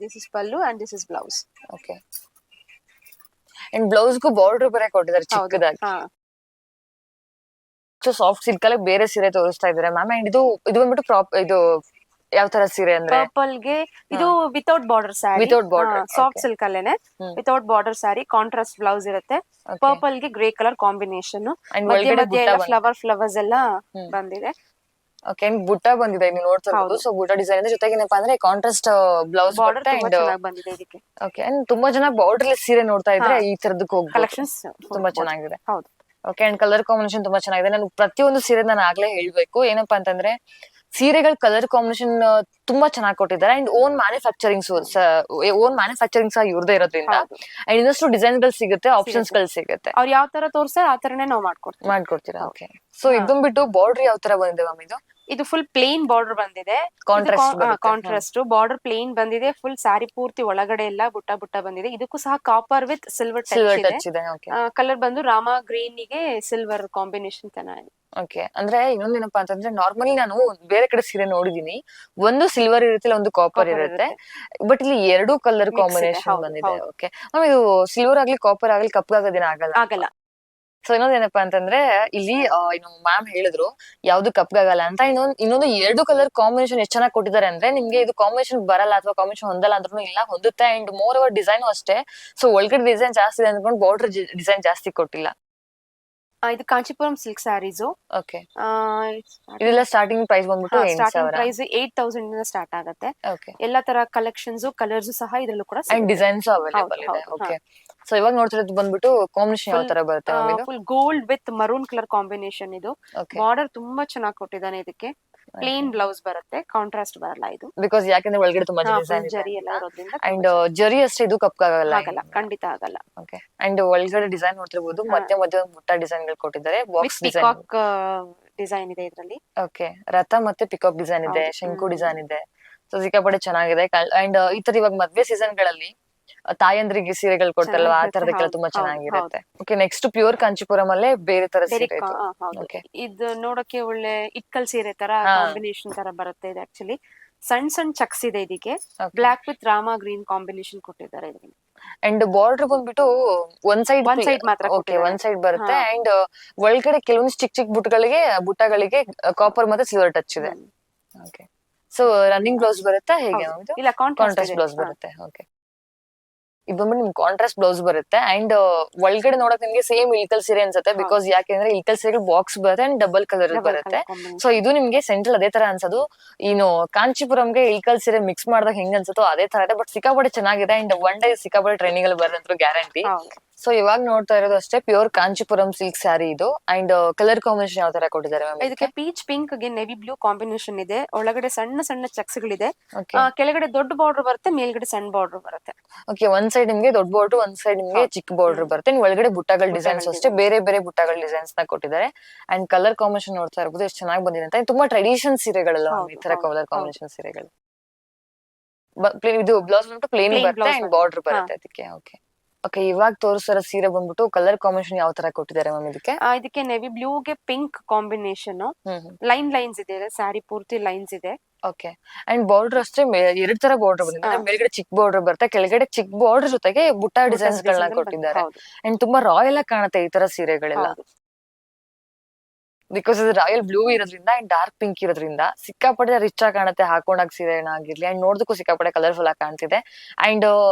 this is pallu and this is blouse. Okay. And blouse ಗೂ ಬಾರ್ಡರ್ ಬೇರೆ ಕೊಟ್ಟಿದ್ದಾರೆ ಚಿಕ್ಕದಾಗಿ. ಸೊ ಸಾಫ್ಟ್ ಸಿಲ್ಕ್ ಅಲ್ಲಿ ಬೇರೆ ಸೀರೆ ತೋರಿಸ್ತಾ ಇದಾರೆ ಮ್ಯಾಮ್. ಅಂಡ್ ಇದು ಬಂದ್ಬಿಟ್ಟು ಇದು ಯಾವ ತರ ಸೀರೆ ಅಂದ್ರೆ ಪರ್ಪಲ್ ಗೆ ಇದು without border sari. Without border soft silk ಅಲ್ಲೇನೆ without border sari. Contrast blouse ಇರುತ್ತೆ. ಪರ್ಪಲ್ ಗೆ ಗ್ರೇ ಕಲರ್ ಕಾಂಬಿನೇಷನ್. ಫ್ಲವರ್ಸ್ ಎಲ್ಲ ಬಂದಿದೆ. ಓಕೆ. ಅಂಡ್ ಬುಟ್ಟ ಬಂದಿದೆ, ನೀವು ನೋಡ್ತಾ ಇರ್ಬೋದು. ಸೊ ಬುಟ್ಟ ಡಿಸೈನ್ ಜೊತೆಗೆ ಏನಪ್ಪಾ ಅಂದ್ರೆ ಕಾಂಟ್ರಾಸ್ಟ್ ಬ್ಲೌಸ್ ಬಂದಿದೆ ಇದಕ್ಕೆ. ಓಕೆ. ಅಂಡ್ ತುಂಬಾ ಜನ ಬಾರ್ಡರ್ ಸೀರೆ ನೋಡ್ತಾ ಇದ್ರೆ ಈ ತರದಕ್ಕೆ ಹೋಗಿ ಕಲೆಕ್ಷನ್ಸ್ ತುಂಬಾ ಚೆನ್ನಾಗಿದೆ. ಹೌದು. ಓಕೆ. ಅಂಡ್ ಕಲರ್ ಕಾಂಬಿನೇಷನ್ ತುಂಬಾ ಚೆನ್ನಾಗಿದೆ. ನಾನು ಪ್ರತಿಯೊಂದು ಸೀರೆ ನಾನು ಆಗ್ಲೇ ಹೇಳ್ಬೇಕು, ಏನಪ್ಪಾ ಅಂತಂದ್ರೆ ಸೀರೆಗಳ ಕಲರ್ ಕಾಂಬಿನೇಷನ್ ತುಂಬಾ ಚೆನ್ನಾಗಿ ಕೊಟ್ಟಿದ್ದಾರೆ. ಅಂಡ್ ಓನ್ ಮ್ಯಾನುಫ್ಯಾಕ್ಚರಿಂಗ್ ಸಹ ಇವ್ರದೇ ಇರೋದ್ರಿಂದ ಅಂಡ್ ಇನ್ನಷ್ಟು ಡಿಸೈನ್ ಗಳು ಸಿಗುತ್ತೆ, ಆಪ್ಷನ್ಸ್ ಗಳು ಸಿಗುತ್ತೆ. ಅವ್ರು ಯಾವ ತರ ತೋರಿಸ್ತಾರೆ ಆ ತರನೇ ನಾವು ಮಾಡ್ಕೊಡ್ತೀರಾ? ಓಕೆ. ಸೊ ಇದನ್ ಬಿಟ್ಟು ಬಾರ್ಡರ್ ಯಾವ ತರ ಬಂದಿದೆ ಮ್ಯಾಮ್ ಇದು? ಇದು ಫುಲ್ ಪ್ಲೇನ್ ಬಾರ್ಡರ್ ಬಂದಿದೆ. ಕಾಂಟ್ರಾಸ್ಟ್ ಬಾರ್ಡರ್ ಪ್ಲೇನ್ ಬಂದಿದೆ. ಫುಲ್ ಸ್ಯಾರಿ ಪೂರ್ತಿ ಒಳಗಡೆ ಎಲ್ಲ ಬುಟ್ಟ ಬಂದಿದೆ. ಇದಕ್ಕೂ ಸಹ ಕಾಪರ್ ವಿತ್ ಸಿಲ್ವರ್ ಟಚ್ ಇದೆ. ಕಲರ್ ಬಂದು ರಾಮ ಗ್ರೀನ್ ಗೆ ಸಿಲ್ವರ್ ಕಾಂಬಿನೇಷನ್ ಚೆನ್ನಾಗಿದೆ. ಓಕೆ. ಅಂದ್ರೆ ಇನ್ನೊಂದೇನಪ್ಪಾ ಅಂತಂದ್ರೆ ನಾರ್ಮಲಿ ನಾನು ಬೇರೆ ಕಡೆ ಸೀರೆ ನೋಡಿದೀನಿ, ಒಂದು ಸಿಲ್ವರ್ ಇರುತ್ತೆ, ಒಂದು ಕಾಪರ್ ಇರುತ್ತೆ. ಬಟ್ ಇಲ್ಲಿ 2 ಕಲರ್ ಕಾಂಬಿನೇಷನ್ ಬಂದಿದೆ. Okay ma'am. ಇದು ಸಿಲ್ವರ್ ಆಗ್ಲಿ ಕಾಪರ್ ಆಗ್ಲಿ ಕಪ್ಪಗಾಗೋದೇನ ಆಗಲ್ಲ? ಸೊ ಇನ್ನೊಂದೇನಪ್ಪಾ ಅಂತಂದ್ರೆ ಇಲ್ಲಿ ಏನು ಮ್ಯಾಮ್ ಹೇಳಿದ್ರು ಯಾವ್ದು ಕಪ್ಗಾಗಲ್ಲ ಅಂತ. ಇನ್ನೊಂದು 2 ಕಲರ್ ಕಾಂಬಿನೇಷನ್ ಎಷ್ಟು ಚೆನ್ನಾಗಿ ಕೊಟ್ಟಿದ್ದಾರೆ ಅಂದ್ರೆ ನಿಮ್ಗೆ ಇದು ಕಾಂಬಿನೇಷನ್ ಬರಲ್ಲ ಅಥವಾ ಕಾಂಬಿನೇಷನ್ ಹೊಂದಲ್ಲ ಅಂದ್ರೂ ಇಲ್ಲ, ಹೊಂದುತ್ತೆ. ಅಂಡ್ ಮೋರ್ ಓವರ್ ಡಿಸೈನ್ ಅಷ್ಟೇ. ಸೊ ಒಳಗಡೆ ಡಿಸೈನ್ ಜಾಸ್ತಿ ಇದೆ ಅಂದ್ಕೊಂಡು ಬಾರ್ಡರ್ ಡಿಸೈನ್ ಜಾಸ್ತಿ ಕೊಟ್ಟಿಲ್ಲ. ಇದು ಕಾಂಚೀಪುರಂ ಸಿಲ್ಕ್ ಸ್ಯಾರೀಸು. ಓಕೆ, ಇದೆಲ್ಲ ಸ್ಟಾರ್ಟಿಂಗ್ ಪ್ರೈಸ್ ಬಂದ್ಬಿಟ್ಟು ಸ್ಟಾರ್ಟಿಂಗ್ ಪ್ರೈಸ್ 8,000 ಇಂದ ಸ್ಟಾರ್ಟ್ ಆಗುತ್ತೆ. ಓಕೆ, ಎಲ್ಲಾ ತರ ಕಲೆಕ್ಷನ್ಸ್ ಕಲರ್ಸ್ ಸಹ ಇದ್ರಲ್ಲೂ ಕೂಡ ಅಂಡ್ ಡಿಸೈನ್ಸ್ ಅವೈಲೇಬಲ್ ಇದೆ. ಓಕೆ, ಸೊ ಇವಾಗ ನೋಡ್ತಿರೋದು ಬಂದ್ಬಿಟ್ಟು ಕಾಂಬಿನೇಷನ್ ಯಾವ ತರ ಬರುತ್ತೆ ಮ್ಯಾಮ್ ಇದು? Full gold with maroon colour combination ಇದು. ಬಾರ್ಡರ್ ತುಂಬಾ ಚೆನ್ನಾಗಿ ಕೊಟ್ಟಿದ್ದಾನೆ. ಇದಕ್ಕೆ ಪ್ಲೇನ್ ಬ್ಲೌಸ್ ಬರುತ್ತೆ, ಕಾಂಟ್ರಾಸ್ಟ್ ಬರಲ್ಲ ಇದು. ಬಿಕಾಸ್ ಯಾಕಂದ್ರೆ ಒಳಗಡೆ ತುಂಬಾ ಡಿಸೈನ್ ಜರಿ ಎಲ್ಲ ಇರೋದ್ರಿಂದ ಅಂಡ್ ಜರಿ ಅಷ್ಟೇ ಇದು ಕಪ್ಗಾಗಲ್ಲ. ಆಗಲ್ಲ, ಖಂಡಿತ ಆಗಲ್ಲ. ಓಕೆ, ಅಂಡ್ ಒಳಗಡೆ ಡಿಸೈನ್ ನೋಡ್ತಿರ್ಬೋದು, ಮಧ್ಯ ಮಧ್ಯ ಒಂದು ಪುಟ್ಟ ಡಿಸೈನ್ ಗಳು ಕೊಟ್ಟಿದ್ದಾರೆ. ಬಾಕ್ಸ್ ಡಿಸೈನ್, ಪಿಕಾಕ್ ಡಿಸೈನ್ ಇದೆ ಇದರಲ್ಲಿ. ಓಕೆ, ರಥ ಮತ್ತೆ ಪಿಕಾಕ್ ಡಿಸೈನ್ ಇದೆ, ಶಂಕು ಡಿಸೈನ್ ಇದೆ. ಸೊ ಸಿಕ್ಕಾಪಟ್ಟೆ ಚೆನ್ನಾಗಿದೆ. ಅಂಡ್ ಈ ತರ ಇವಾಗ ಮದ್ವೆ ಸೀಸನ್ ಗಳಲ್ಲಿ ತಾಯಂದ್ರಿಗೆ ಸೀರೆಗಳು ಕೊಡ್ತಾರಲ್ವಾ, ಆ ತರದಕ್ಕೆಲ್ಲ ತುಂಬಾ ಚೆನ್ನಾಗಿರುತ್ತೆ. ಓಕೆ, ನೆಕ್ಸ್ಟ್ ಪ್ಯೂರ್ ಕಾಂಚೀಪುರಂ ಅಲ್ಲೇ ಬೇರೆ ತರ ಸೀರೆ ಇದು. ಇದು ನೋಡಕ್ಕೆ ಒಳ್ಳೆ ಇಟ್ಕಲ್ ಸೀರೆ ತರ ಕಾಂಬಿನೇಷನ್ ತರ ಬರುತ್ತೆ. ಇದು ಆಕ್ಚುಲಿ ಸಣ್ಣ ಸಣ್ಣ ಚಕ್ಸ್ ಇದೆ ಇದಕ್ಕೆ. Block with Rama green combination ಕೊಟ್ಟಿದ್ದಾರೆ ಇದರಲ್ಲಿ. ಅಂಡ್ ಬಾರ್ಡರ್ ಬಂದ್ಬಿಟ್ಟು ಒಂದ್ ಸೈಡ್ ಮಾತ್ರ. ಓಕೆ, ಒಂದ್ ಸೈಡ್ ಬರುತ್ತೆ. ಅಂಡ್ ಒಳಗಡೆ ಕೆಲವೊಂದು ಚಿಕ್ಕ ಬುಟ್ಟಗಳಿಗೆ ಕಾಪರ್ ಮತ್ತೆ ಸಿಲ್ವರ್ ಟಚ್ ಇದೆ. ಓಕೆ, ಸೊ ರನ್ನಿಂಗ್ ಬ್ಲೌಸ್ ಬರುತ್ತೆ ಹೇಗೆ? ಇಲ್ಲ, ಕಾಂಟ್ರಾಸ್ಟ್ ಬ್ಲೌಸ್ ಬರುತ್ತೆ. ಓಕೆ, ಇದು ಬಂದ್ಬಿಟ್ಟು ನಿಮ್ಗೆ ಕಾಂಟ್ರಾಸ್ಟ್ ಬ್ಲೌಸ್ ಬರುತ್ತೆ. ಅಂಡ್ ಒಳಗಡೆ ನೋಡಕ್ ನಿಮ್ಗೆ ಸೇಮ್ ಇಲ್ಕಲ್ ಸೀರೆ ಅನ್ಸುತ್ತೆ. ಬಿಕಾಸ್ ಯಾಕೆಂದ್ರೆ ಇಲ್ಕಲ್ ಸೀರೆ ಬಾಕ್ಸ್ ಬರುತ್ತೆ ಅಂಡ್ ಡಬಲ್ ಕಲರ್ ಬರುತ್ತೆ. ಸೊ ಇದು ನಿಮ್ಗೆ ಸೆಂಟ್ರಲ್ ಅದೇ ತರ ಅನ್ಸೋದು. ಇನ್ನು ಕಾಂಚೀಪುರಂಗೆ ಇಲ್ಕಲ್ ಸೀರೆ ಮಿಕ್ಸ್ ಮಾಡಿದಾಗ ಹೆಂಗ್ ಅನ್ಸುತ್ತೋ ಅದೇ ತರ ಇದೆ. ಬಟ್ ಸಿಕ್ಕಾಪಟ್ಟೆ ಚೆನ್ನಾಗಿದೆ. ಅಂಡ್ ಒನ್ ಡೇ ಸಿಕ್ಕಾಪಟ್ಟೆ ಟ್ರೈನಿಂಗ್ ಅಲ್ಲಿ ಬರೋದಂತೂ ಗ್ಯಾರಂಟಿ. ಸೊ ಇವಾಗ ನೋಡ್ತಾ ಇರೋದು ಅಷ್ಟೇ ಪ್ಯೂರ್ ಕಾಂಚೀಪುರಂ ಸಿಲ್ಕ್ ಸ್ಯಾರಿ ಇದು. ಅಂಡ್ ಕಲರ್ ಕಾಂಬಿನೇಷನ್ ಯಾವ ತರ ಕೊಟ್ಟಿದ್ದಾರೆ ಮ್ಯಾಮ್? ಇದಕ್ಕೆ ಪೀಚ್ ಪಿಂಕ್ ಗೆ ನೆವಿ ಬ್ಲೂ ಕಾಂಬಿನೇಷನ್ ಇದೆ. ಒಳಗಡೆ ಸಣ್ಣ ಸಣ್ಣ ಚಕ್ಸ್ ಗಳಿದೆ. ಕೆಳಗಡೆ ದೊಡ್ಡ ಬಾರ್ಡರ್ ಬರುತ್ತೆ, ಮೇಲ್ಗಡೆ ಸಣ್ಣ ಬಾರ್ಡರ್ ಬರುತ್ತೆ. ಓಕೆ, ಒಂದ್ ಸೈಡ್ ನಿಮ್ಗೆ ದೊಡ್ಡ ಬಾರ್ಡರ್, ಒಂದ್ ಸೈಡ್ ನಿಮ್ಗೆ ಚಿಕ್ಕ ಬಾರ್ಡರ್ ಬರುತ್ತೆ. ಒಳಗಡೆ ಬುಟ್ಟಗಳ ಡಿಸೈನ್ಸ್ ಅಷ್ಟೇ ಬೇರೆ ಬೇರೆ ಬುಟ್ಟಗಳ ಡಿಸೈನ್ಸ್ ನ ಕೊಟ್ಟಿದ್ದಾರೆ. ಅಂಡ್ ಕಲರ್ ಕಾಂಬಿನೇಷನ್ ನೋಡ್ತಾ ಇರಬಹುದು ಎಷ್ಟು ಚೆನ್ನಾಗಿ ಬಂದಿದೆ ಅಂತ. ತುಂಬಾ ಟ್ರೆಡಿಷನ್ ಸೀರೆಗಳೆಲ್ಲ ಈ ತರ ಕಲರ್ ಕಾಂಬಿನೇಷನ್ ಸೀರೆಗಳು. ಇದು ಬ್ಲೌಸ್ ಬಂದ್ಬಿಟ್ಟು ಪ್ಲೇನ್ ಬರುತ್ತೆ ಅಂಡ್ ಬಾರ್ಡರ್ ಬರುತ್ತೆ ಅದಕ್ಕೆ. ಓಕೆ ಓಕೆ, ಇವಾಗ ತೋರಿಸ್ತಾರ ಸೀರೆ ಬಂದ್ಬಿಟ್ಟು ಕಲರ್ ಕಾಂಬಿನೇಷನ್ ಯಾವ ತರ ಕೊಟ್ಟಿದ್ದಾರೆ ಮ್ಯಾಮ್ ಇದಕ್ಕೆ? ಇದಕ್ಕೆ ನೆವಿ ಬ್ಲೂ ಗೆ ಪಿಂಕ್ ಕಾಂಬಿನೇಷನ್. ಲೈನ್ಸ್ ಇದೆ, ಸ್ಯಾರಿ ಪೂರ್ತಿ ಲೈನ್ಸ್ ಇದೆ. ಓಕೆ, ಅಂಡ್ ಬಾರ್ಡರ್ ಅಷ್ಟೇ 2 ತರ ಬಾರ್ಡರ್ ಬಂದಿದೆ. ಮೇಲ್ಗಡೆ ಚಿಕ್ಕ ಬಾರ್ಡರ್ ಬರುತ್ತೆ, ಕೆಳಗಡೆ ಚಿಕ್ಕ ಬಾರ್ಡರ್ ಜೊತೆಗೆ ಬುಟ್ಟ ಡಿಸೈನ್ಸ್ ಗಳನ್ನ ಕೊಟ್ಟಿದ್ದಾರೆ. ಅಂಡ್ ತುಂಬಾ ರಾಯಲ್ ಆಗಿ ಕಾಣುತ್ತೆ ಈ ತರ ಸೀರೆಗಳೆಲ್ಲ. ಬಿಕಾಸ್ ಇದು ರಾಯಲ್ ಬ್ಲೂ ಇರೋದ್ರಿಂದ ಅಂಡ್ ಡಾರ್ಕ್ ಪಿಂಕ್ ಇರೋದ್ರಿಂದ ಸಿಕ್ಕಾಪಟ್ಟೆ ರಿಚ್ ಆಗಿ ಕಾಣುತ್ತೆ ಹಾಕೊಂಡಾಗ ಸೀರೆ ಏನಾಗಿರ್ಲಿ. ಅಂಡ್ ನೋಡೋದಕ್ಕೂ ಸಿಕ್ಕಾಪಟ್ಟೆ ಕಲರ್ಫುಲ್ ಆಗಿ ಕಾಣ್ತಿದೆ. ಅಂಡ್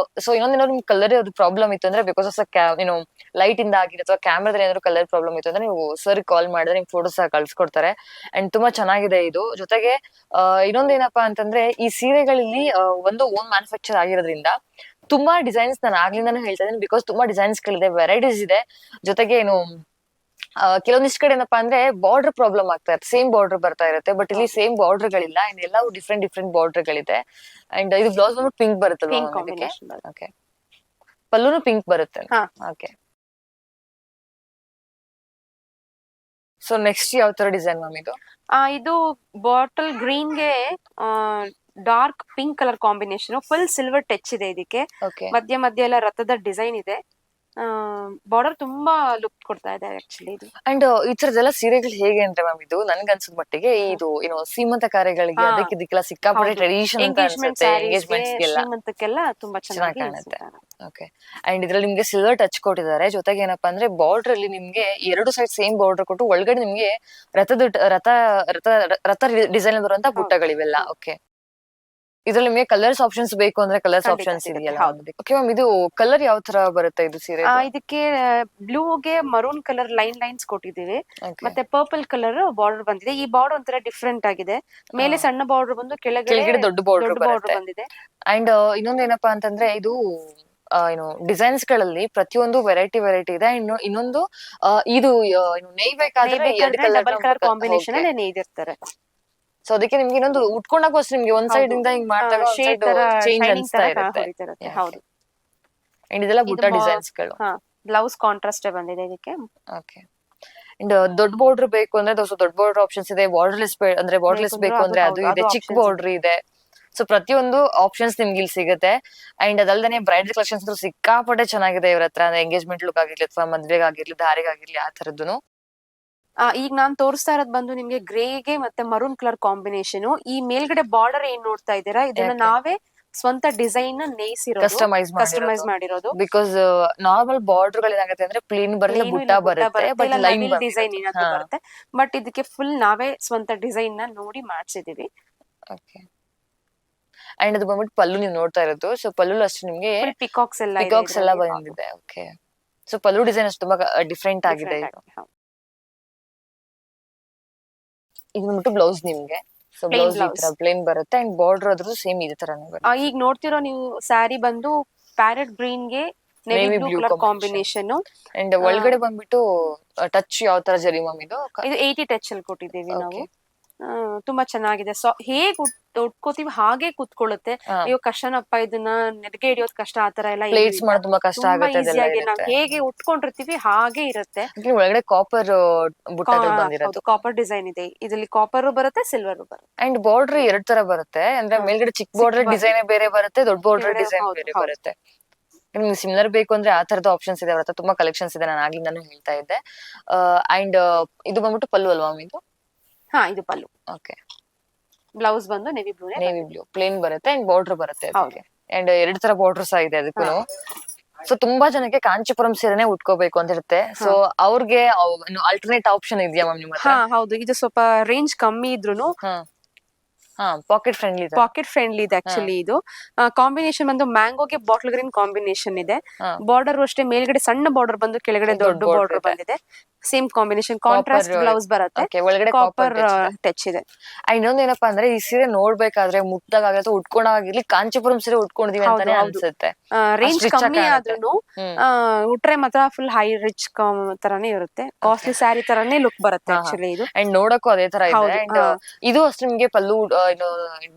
ಸೊ ಇನ್ನೊಂದೇನೋ ನಿಮ್ ಕಲರ್ ಪ್ರಾಬ್ಲಮ್ ಇತ್ತು ಅಂದ್ರೆ, ಬಿಕಾಸ್ ಆಫ್ ಏನು ಲೈಟ್ ಇಂದ ಆಗಿರೋ ಅಥವಾ ಕ್ಯಾಮ್ರಾದಲ್ಲಿ ಏನಾದ್ರು ಕಲರ್ ಪ್ರಾಬ್ಲಮ್ ಇತ್ತು ಅಂದ್ರೆ ನೀವು ಸರ್ ಕಾಲ್ ಮಾಡಿದ್ರೆ ನಿಮ್ಗೆ ಫೋಟೋಸ್ ಕಳ್ಸಿಕೊಡ್ತಾರೆ. ಅಂಡ್ ತುಂಬಾ ಚೆನ್ನಾಗಿದೆ ಇದು. ಜೊತೆಗೆ ಇನ್ನೊಂದೇನಪ್ಪಾ ಅಂತಂದ್ರೆ ಈ ಸೀರೆಗಳಲ್ಲಿ ಒಂದು ಓನ್ ಮ್ಯಾನುಫ್ಯಾಕ್ಚರ್ ಆಗಿರೋದ್ರಿಂದ ತುಂಬಾ ಡಿಸೈನ್ಸ್ ನಾನು ಆಗ್ಲಿಂದಾನು ಹೇಳ್ತಾ ಇದ್ದೀನಿ. ಬಿಕಾಸ್ ತುಂಬಾ ಡಿಸೈನ್ಸ್ ಗಳಿದೆ, ವೆರೈಟೀಸ್ ಇದೆ. ಜೊತೆಗೆ ಏನು ಕೆಲವೊಂದಿಷ್ಟು ಕಡೆ ಏನಪ್ಪಾ ಅಂದ್ರೆ ಬಾರ್ಡರ್ ಪ್ರಾಬ್ಲಮ್ ಆಗ್ತಾ ಇರುತ್ತೆ, ಸೇಮ್ ಬಾರ್ಡರ್ ಬರ್ತಾ ಇರುತ್ತೆ. ಬಟ್ ಇಲ್ಲಿ ಸೇಮ್ ಬಾರ್ಡರ್ ಗಳಿಲ್ಲ, ಅಂಡ್ ಎಲ್ಲವೂ ಡಿಫ್ರೆಂಟ್ ಬಾರ್ಡರ್ ಗಳಿದೆ. ಅಂಡ್ ಇದು ಬ್ಲೌಸ್ ಬಂದ್ಬಿಟ್ಟು ಪಿಂಕ್ ಬರುತ್ತಲ್ವಾ? ಓಕೆ, ಪಲ್ಲುನು ಪಿಂಕ್ ಬರುತ್ತೆ. ಓಕೆ, ಸೊ ನೆಕ್ಸ್ಟ್ ಯಾವ ತರ ಡಿಸೈನ್ ಮ್ಯಾಮ್ ಇದು? ಇದು ಬಾಟಲ್ ಗ್ರೀನ್ ಗೆ dark pink colour combination, full silver touch ಇದೆ ಇದಕ್ಕೆ. ಮಧ್ಯ ಮಧ್ಯ ಎಲ್ಲ ರಥದ ಡಿಸೈನ್ ಇದೆ. ಬಾರ್ಡರ್ ತುಂಬಾ ಲುಕ್ ಕೊಡ್ತಾ ಇದೆ ಆಕ್ಚುಲಿ ಇದು. ಅಂಡ್ ಈ ತರದೆಲ್ಲ ಸೀರೆಗಳು ಹೇಗೆ ಅಂದ್ರೆ ಮ್ಯಾಮ್, ಇದು ನನ್ಗೆ ಅನ್ಸೋ ಮಟ್ಟಿಗೆ ಇದು ಏನು ಸೀಮಂತ ಕಾರ್ಯಗಳಿಗೆ ಇದಕ್ಕೆಲ್ಲ ಸಿಕ್ಕಾಪಟ್ಟೆ ಟ್ರೆಡಿಷನ್ ಅಂತ ಅನ್ಸುತ್ತೆ. ಶ್ರೀಮಂತಕ್ಕೆಲ್ಲ ತುಂಬಾ ಚೆನ್ನಾಗಿ ಕಾಣುತ್ತೆ. ಓಕೆ, ಅಂಡ್ ಇದ್ರಲ್ಲಿ ನಿಮ್ಗೆ ಸಿಲ್ವರ್ ಟಚ್ ಕೊಟ್ಟಿದ್ದಾರೆ. ಜೊತೆಗೆ ಏನಪ್ಪಾ ಅಂದ್ರೆ ಬಾರ್ಡರ್ ಅಲ್ಲಿ ನಿಮ್ಗೆ 2 ಸೈಡ್ ಸೇಮ್ ಬಾರ್ಡರ್ ಕೊಟ್ಟು ಒಳಗಡೆ ನಿಮ್ಗೆ ರಥ ಡಿಸೈನ್ ಬರುವಂತ ಬುಟ್ಟಗಳಿವೆಲ್ಲ. ಓಕೆ, ಇದ್ರಲ್ಲಿ ನಿಮಗೆ ಕಲರ್ಸ್ ಆಪ್ಷನ್ಸ್ ಬೇಕು ಅಂದ್ರೆ ಕಲರ್ಸ್ ಆಪ್ಷನ್ಸ್ ಇದೆಯಲ್ಲ? ಓಕೆ ಮ್ಯಾಮ್, ಇದು ಕಲರ್ ಯಾವ ತರ ಬರುತ್ತೆ ಇದು ಸೀರೆ? ಇದಕ್ಕೆ ಬ್ಲೂಗೆ ಮರೂನ್ ಕಲರ್ ಲೈನ್ಸ್ ಕೊಟ್ಟಿದ್ದೀವಿ. ಮತ್ತೆ ಪರ್ಪಲ್ ಕಲರ್ ಬಾರ್ಡರ್ ಬಂದಿದೆ. ಈ ಬಾರ್ಡರ್ ಒಂಥರ ಡಿಫ್ರೆಂಟ್ ಆಗಿದೆ. ಮೇಲೆ ಸಣ್ಣ ಬಾರ್ಡರ್ ಬಂದು ಕೆಳಗಡೆ ದೊಡ್ಡ ಬಾರ್ಡರ್ ಬಂದಿದೆ. ಅಂಡ್ ಇನ್ನೊಂದು ಏನಪ್ಪಾ ಅಂತಂದ್ರೆ ಇದು ಏನು ಡಿಸೈನ್ಸ್ ಗಳಲ್ಲಿ ಪ್ರತಿಯೊಂದು ವೆರೈಟಿ ಇದೆ. ಇನ್ನೊಂದು ಇದು ನೇಯ್ಬೇಕಾದ್ರೆ ಡಬಲ್ ಕಲರ್ ಕಾಂಬಿನೇಷನ್ ಅಲ್ಲಿ ನೇಯ್ದಿರ್ತಾರೆ. ಸೊ ಅದಕ್ಕೆ ನಿಮ್ಗೆ ಇನ್ನೊಂದು ಉಟ್ಕೊಂಡಾಗ ಅಷ್ಟೇ ನಿಮ್ಗೆ ಒಂದ್ ಸೈಡ್ ಇಂದ ಹಿಂಗ್ ಮಾಡಿದಾಗ ಚೇಂಜ್ ಅನಿಸ್ತಾ ಇರುತ್ತೆ. ಹೌದು, ಅಂಡ್ ಇದೆಲ್ಲ ಬುಟ್ಟ ಡಿಸೈನ್ಸ್ ಗಳು. ಬ್ಲೌಸ್ ಕಾಂಟ್ರಾಸ್ಟ್ ಬಂದಿದೆ ಇದಕ್ಕೆ. ಓಕೆ, ಅಂಡ್ ದೊಡ್ಡ ಬಾರ್ಡರ್ ಬೇಕು ಅಂದ್ರೆ ದೊಡ್ಡ ಬಾರ್ಡರ್ ಆಪ್ಷನ್ಸ್ ಇದೆ. ಬಾರ್ಡರ್ಲೆಸ್ ಅಂದ್ರೆ ಬಾರ್ಡರ್ಲೆಸ್ ಬೇಕು ಅಂದ್ರೆ ಅದು ಇದೆ. ಚಿಕ್ಕ ಬಾರ್ಡರ್ ಇದೆ. ಸೊ ಪ್ರತಿಯೊಂದು ಆಪ್ಷನ್ಸ್ ನಿಮ್ಗೆ ಇಲ್ಲಿ ಸಿಗುತ್ತೆ. ಅಂಡ್ ಅದಲ್ದೇ ಬ್ರೈಡಲ್ ಕಲೆಕ್ಷನ್ಸ್ ಸಿಕ್ಕಾಪಟ್ಟೆ ಚೆನ್ನಾಗಿದೆ ಇವ್ರ ಹತ್ರ. ಎಂಗೇಜ್ಮೆಂಟ್ ಲುಕ್ ಆಗಿರ್ಲಿ ಅಥವಾ ಮದ್ವೆಗಾಗಿರ್ಲಿ ಧಾರೆಗಾಗಿರ್ಲಿ ಆ ತರದ್ದು. ಈಗ ನಾನ್ ತೋರಿಸ್ತಾ ಇರೋದು ಬಂದು ನಿಮ್ಗೆ ಗ್ರೇಗೆ ಮತ್ತೆ ಮರೂನ್ ಕಲರ್ ಕಾಂಬಿನೇಷನ್. ಈ ಮೇಲ್ಗಡೆ ಬಾರ್ಡರ್ ಏನ್ ನೋಡ್ತಾ ಇದ್ದೀರಾ, ಇದನ್ನ ನಾವೇ ಸ್ವಂತ ಡಿಸೈನ್ ನೇಯಿಸಿರೋದು, ಕಸ್ಟಮೈಸ್ ಕಸ್ಟಮೈಸ್ ಮಾಡಿರೋದು. ಬಿಕಾಸ್ ನಾರ್ಮಲ್ ಬಾರ್ಡರ್ ಗಳು ಏನಾಗುತ್ತೆ ಅಂದ್ರೆ ಪ್ಲೇನ್ ಬರಲ್ಲ, ಬುಟ್ಟ ಬರುತ್ತೆ, ಬಟ್ ಲೈನ್ ಡಿಸೈನ್ ಏನಾದ್ರು ಬರುತ್ತೆ. ಬಟ್ ಇದಕ್ಕೆ ಫುಲ್ ನಾವೇ ಸ್ವಂತ ಡಿಸೈನ್ ನ ನೋಡಿ ಮಾಡ್ಸಿದೀವಿ. ಓಕೆ. ಅಂಡ್ ಅದು ಬಂದ್ಬಿಟ್ಟು ಪಲ್ಲು ನೀವು ನೋಡ್ತಾ ಇರೋದು. ಸೊ ಪಲ್ಲು ಅಷ್ಟು ನಿಮ್ಗೆ ಪಿಕಾಕ್ಸ್ ಎಲ್ಲ ಬಂದಿದೆ. ಓಕೆ. ಸೊ ಪಲ್ಲು ಡಿಸೈನ್ ಅಷ್ಟು ತುಂಬಾ ಡಿಫ್ರೆಂಟ್ ಆಗಿದೆ. ಇದು ಬಂದ್ಬಿಟ್ಟು ಬ್ಲೌಸ್ ನಿಮ್ಗೆ. ಸೊ ಬ್ಲೌಸ್ ಈ ತರ ಪ್ಲೇನ್ ಬರುತ್ತೆ ಅಂಡ್ ಬಾರ್ಡರ್ ಆದ್ರೂ ಸೇಮ್ ಇದೇ ತರಾನೇ ಬರುತ್ತೆ. ಈಗ ನೋಡ್ತಿರೋ ನೀವು ಸ್ಯಾರಿ ಬಂದು ಪ್ಯಾರೆಟ್ ಗ್ರೀನ್ ಗೆ navy blue colour combination. And ಒಳಗಡೆ ಬಂದ್ಬಿಟ್ಟು ಟಚ್ ಯಾವ ತರ ಜರಿ ಮ್ಯಾಮ್ ಇದು 80 ಟಚ್ ಅಲ್ಲಿ ಕೊಟ್ಟಿದ್ದೀವಿ ನಾವು. ತುಂಬಾ ಚೆನ್ನಾಗಿದೆ. ಹೇಗ್ ಉಟ್ಕೋತೀವಿ ಹಾಗೆ ಕುತ್ಕೊಳ್ಳುತ್ತೆ. ಅಯ್ಯೋ ಕಷ್ಟನಪ್ಪ ಇದನ್ನ ನೆರಿಗೆ ಹಿಡಿಯೋದ್ ಕಷ್ಟ ಆತರ ಎಲ್ಲ ಪ್ಲೇಟ್ಸ್ ಮಾಡೋದು ತುಂಬಾ ಕಷ್ಟ ಆಗುತ್ತೆ. ನಾವ್ ಹೇಗೆ ಉಟ್ಕೊಂಡಿರ್ತೀವಿ ಹಾಗೆ ಇರುತ್ತೆ. ಒಳಗಡೆ ಕಾಪರ್ ಬುಟ್ಟಗಳು ಬಂದಿರೋದು, ಕಾಪರ್ ಡಿಸೈನ್ ಇದೆ. ಇದರಲ್ಲಿ ಕಾಪರ್ ಬರುತ್ತೆ, ಸಿಲ್ವರ್ ಬರುತ್ತೆ. ಅಂಡ್ ಬಾರ್ಡರ್ ಎರಡ್ ತರ ಬರುತ್ತೆ. ಅಂದ್ರೆ ಮೇಲ್ಗಡೆ ಚಿಕ್ಕ ಬಾರ್ಡರ್ ಡಿಸೈನ್ ಬೇರೆ ಬರುತ್ತೆ, ದೊಡ್ಡ ಬಾರ್ಡರ್ ಡಿಸೈನ್ ಬೇರೆ ಬರುತ್ತೆ. ನಿಮ್ಗೆ ಸಿಮಿಲರ್ ಬೇಕು ಅಂದ್ರೆ ಆ ತರದ ಆಪ್ಷನ್ಸ್ ಇದೆ. ಅವ್ರ ಹತ್ರ ತುಂಬಾ ಕಲೆಕ್ಷನ್ಸ್ ಇದೆ, ನಾನು ಆಗ್ಲಿ ನಾನು ಹೇಳ್ತಾ ಇದ್ದೆ. ಅಂಡ್ ಇದು ಬಂದ್ಬಿಟ್ಟು ಪಲ್ಲು ಅಲ್ವಾ ಇದು? ಹಾ, ಇದು ಪಲ್ಲು. ಓಕೆ. ಬ್ಲೌಸ್ ಬಂದು ನೇವಿ ಬ್ಲೂ ಪ್ಲೇನ್ ಬರುತ್ತೆ ಅಂಡ್ ಬಾರ್ಡರ್ ಬರುತ್ತೆ ಅದಕ್ಕೆ. ಅಂಡ್ ಎರಡ್ ತರ ಬಾರ್ಡರ್ ಸಹ ಇದೆ ಅದಕ್ಕೂ. ಸೊ ತುಂಬಾ ಜನಕ್ಕೆ ಕಾಂಚೀಪುರಂ ಸೀರೆನೆ ಉಟ್ಕೋಬೇಕು ಅಂತ ಇರುತ್ತೆ. ಸೊ ಅವ್ರಿಗೆ ಆಲ್ಟರ್ನೇಟ್ ಆಪ್ಷನ್ ಇದೆಯಾ ಮ್ಯಾಮ್ ನಿಮ್ಮ ಹತ್ರ? ಹೌದು, ಇದು ಸ್ವಲ್ಪ ರೇಂಜ್ ಕಮ್ಮಿ ಇದ್ರೂನು ಪಾಕೆಟ್ ಫ್ರೆಂಡ್ಲಿ ಇದೆ ಆಕ್ಚುಲಿ. ಇದು ಕಾಂಬಿನೇಷನ್ ಬಂದು ಮ್ಯಾಂಗೋಗೆ ಬಾಟಲ್ ಗ್ರೀನ್ ಕಾಂಬಿನೇಷನ್ ಇದೆ. ಬಾರ್ಡರ್ ಅಷ್ಟೇ, ಮೇಲ್ಗಡೆ ಸಣ್ಣ ಬಾರ್ಡರ್ ಬಂದು ಕೆಳಗಡೆ ದೊಡ್ಡ ಬಾರ್ಡರ್ ಬಂದಿದೆ. ಸೇಮ್ ಕಾಂಬಿನೇಷನ್, ಕಾಂಟ್ರಾಸ್ಟ್ ಬ್ಲೌಸ್ ಬರುತ್ತೆ, ಒಳಗಡೆ ಕಾಪರ್ ಟಚ್ ಇದೆ. ಇನ್ನೊಂದ್ ಏನಪ್ಪಾ ಅಂದ್ರೆ ಈ ಸೀರೆ ನೋಡ್ಬೇಕಾದ್ರೆ ಮುಟ್ಟಾಗಿರ್ಲಿ ಉಟ್ಕೊಂಡಾಗಿರ್ಲಿ ಕಾಂಚೀಪುರಂ ಸೀರೆ ಉಟ್ಕೊಂಡಿದೀವಿ ಅಂತಾನೆ ಅನ್ಸುತ್ತೆ. ರೇಂಜ್ ಕಮ್ಮಿ ಆದ್ರೂ ಉಟ್ರೆ ಮಾತ್ರ ಫುಲ್ ಹೈ ರಿಚ್ ತರಾನೇ ಇರುತ್ತೆ. ಕಾಸ್ಟ್ಲಿ ಸ್ಯಾರಿ ತರಾನೇ ಲುಕ್ ಬರುತ್ತೆ ಆಕ್ಚುಲಿ ಇದು. ಅಂಡ್ ನೋಡಕ್ಕೂ ಅದೇ ತರ ಇದೆ. ಅಂಡ್ ಇದು ಅಷ್ಟೇ ನಿಮ್ಗೆ ಪಲ್ಲು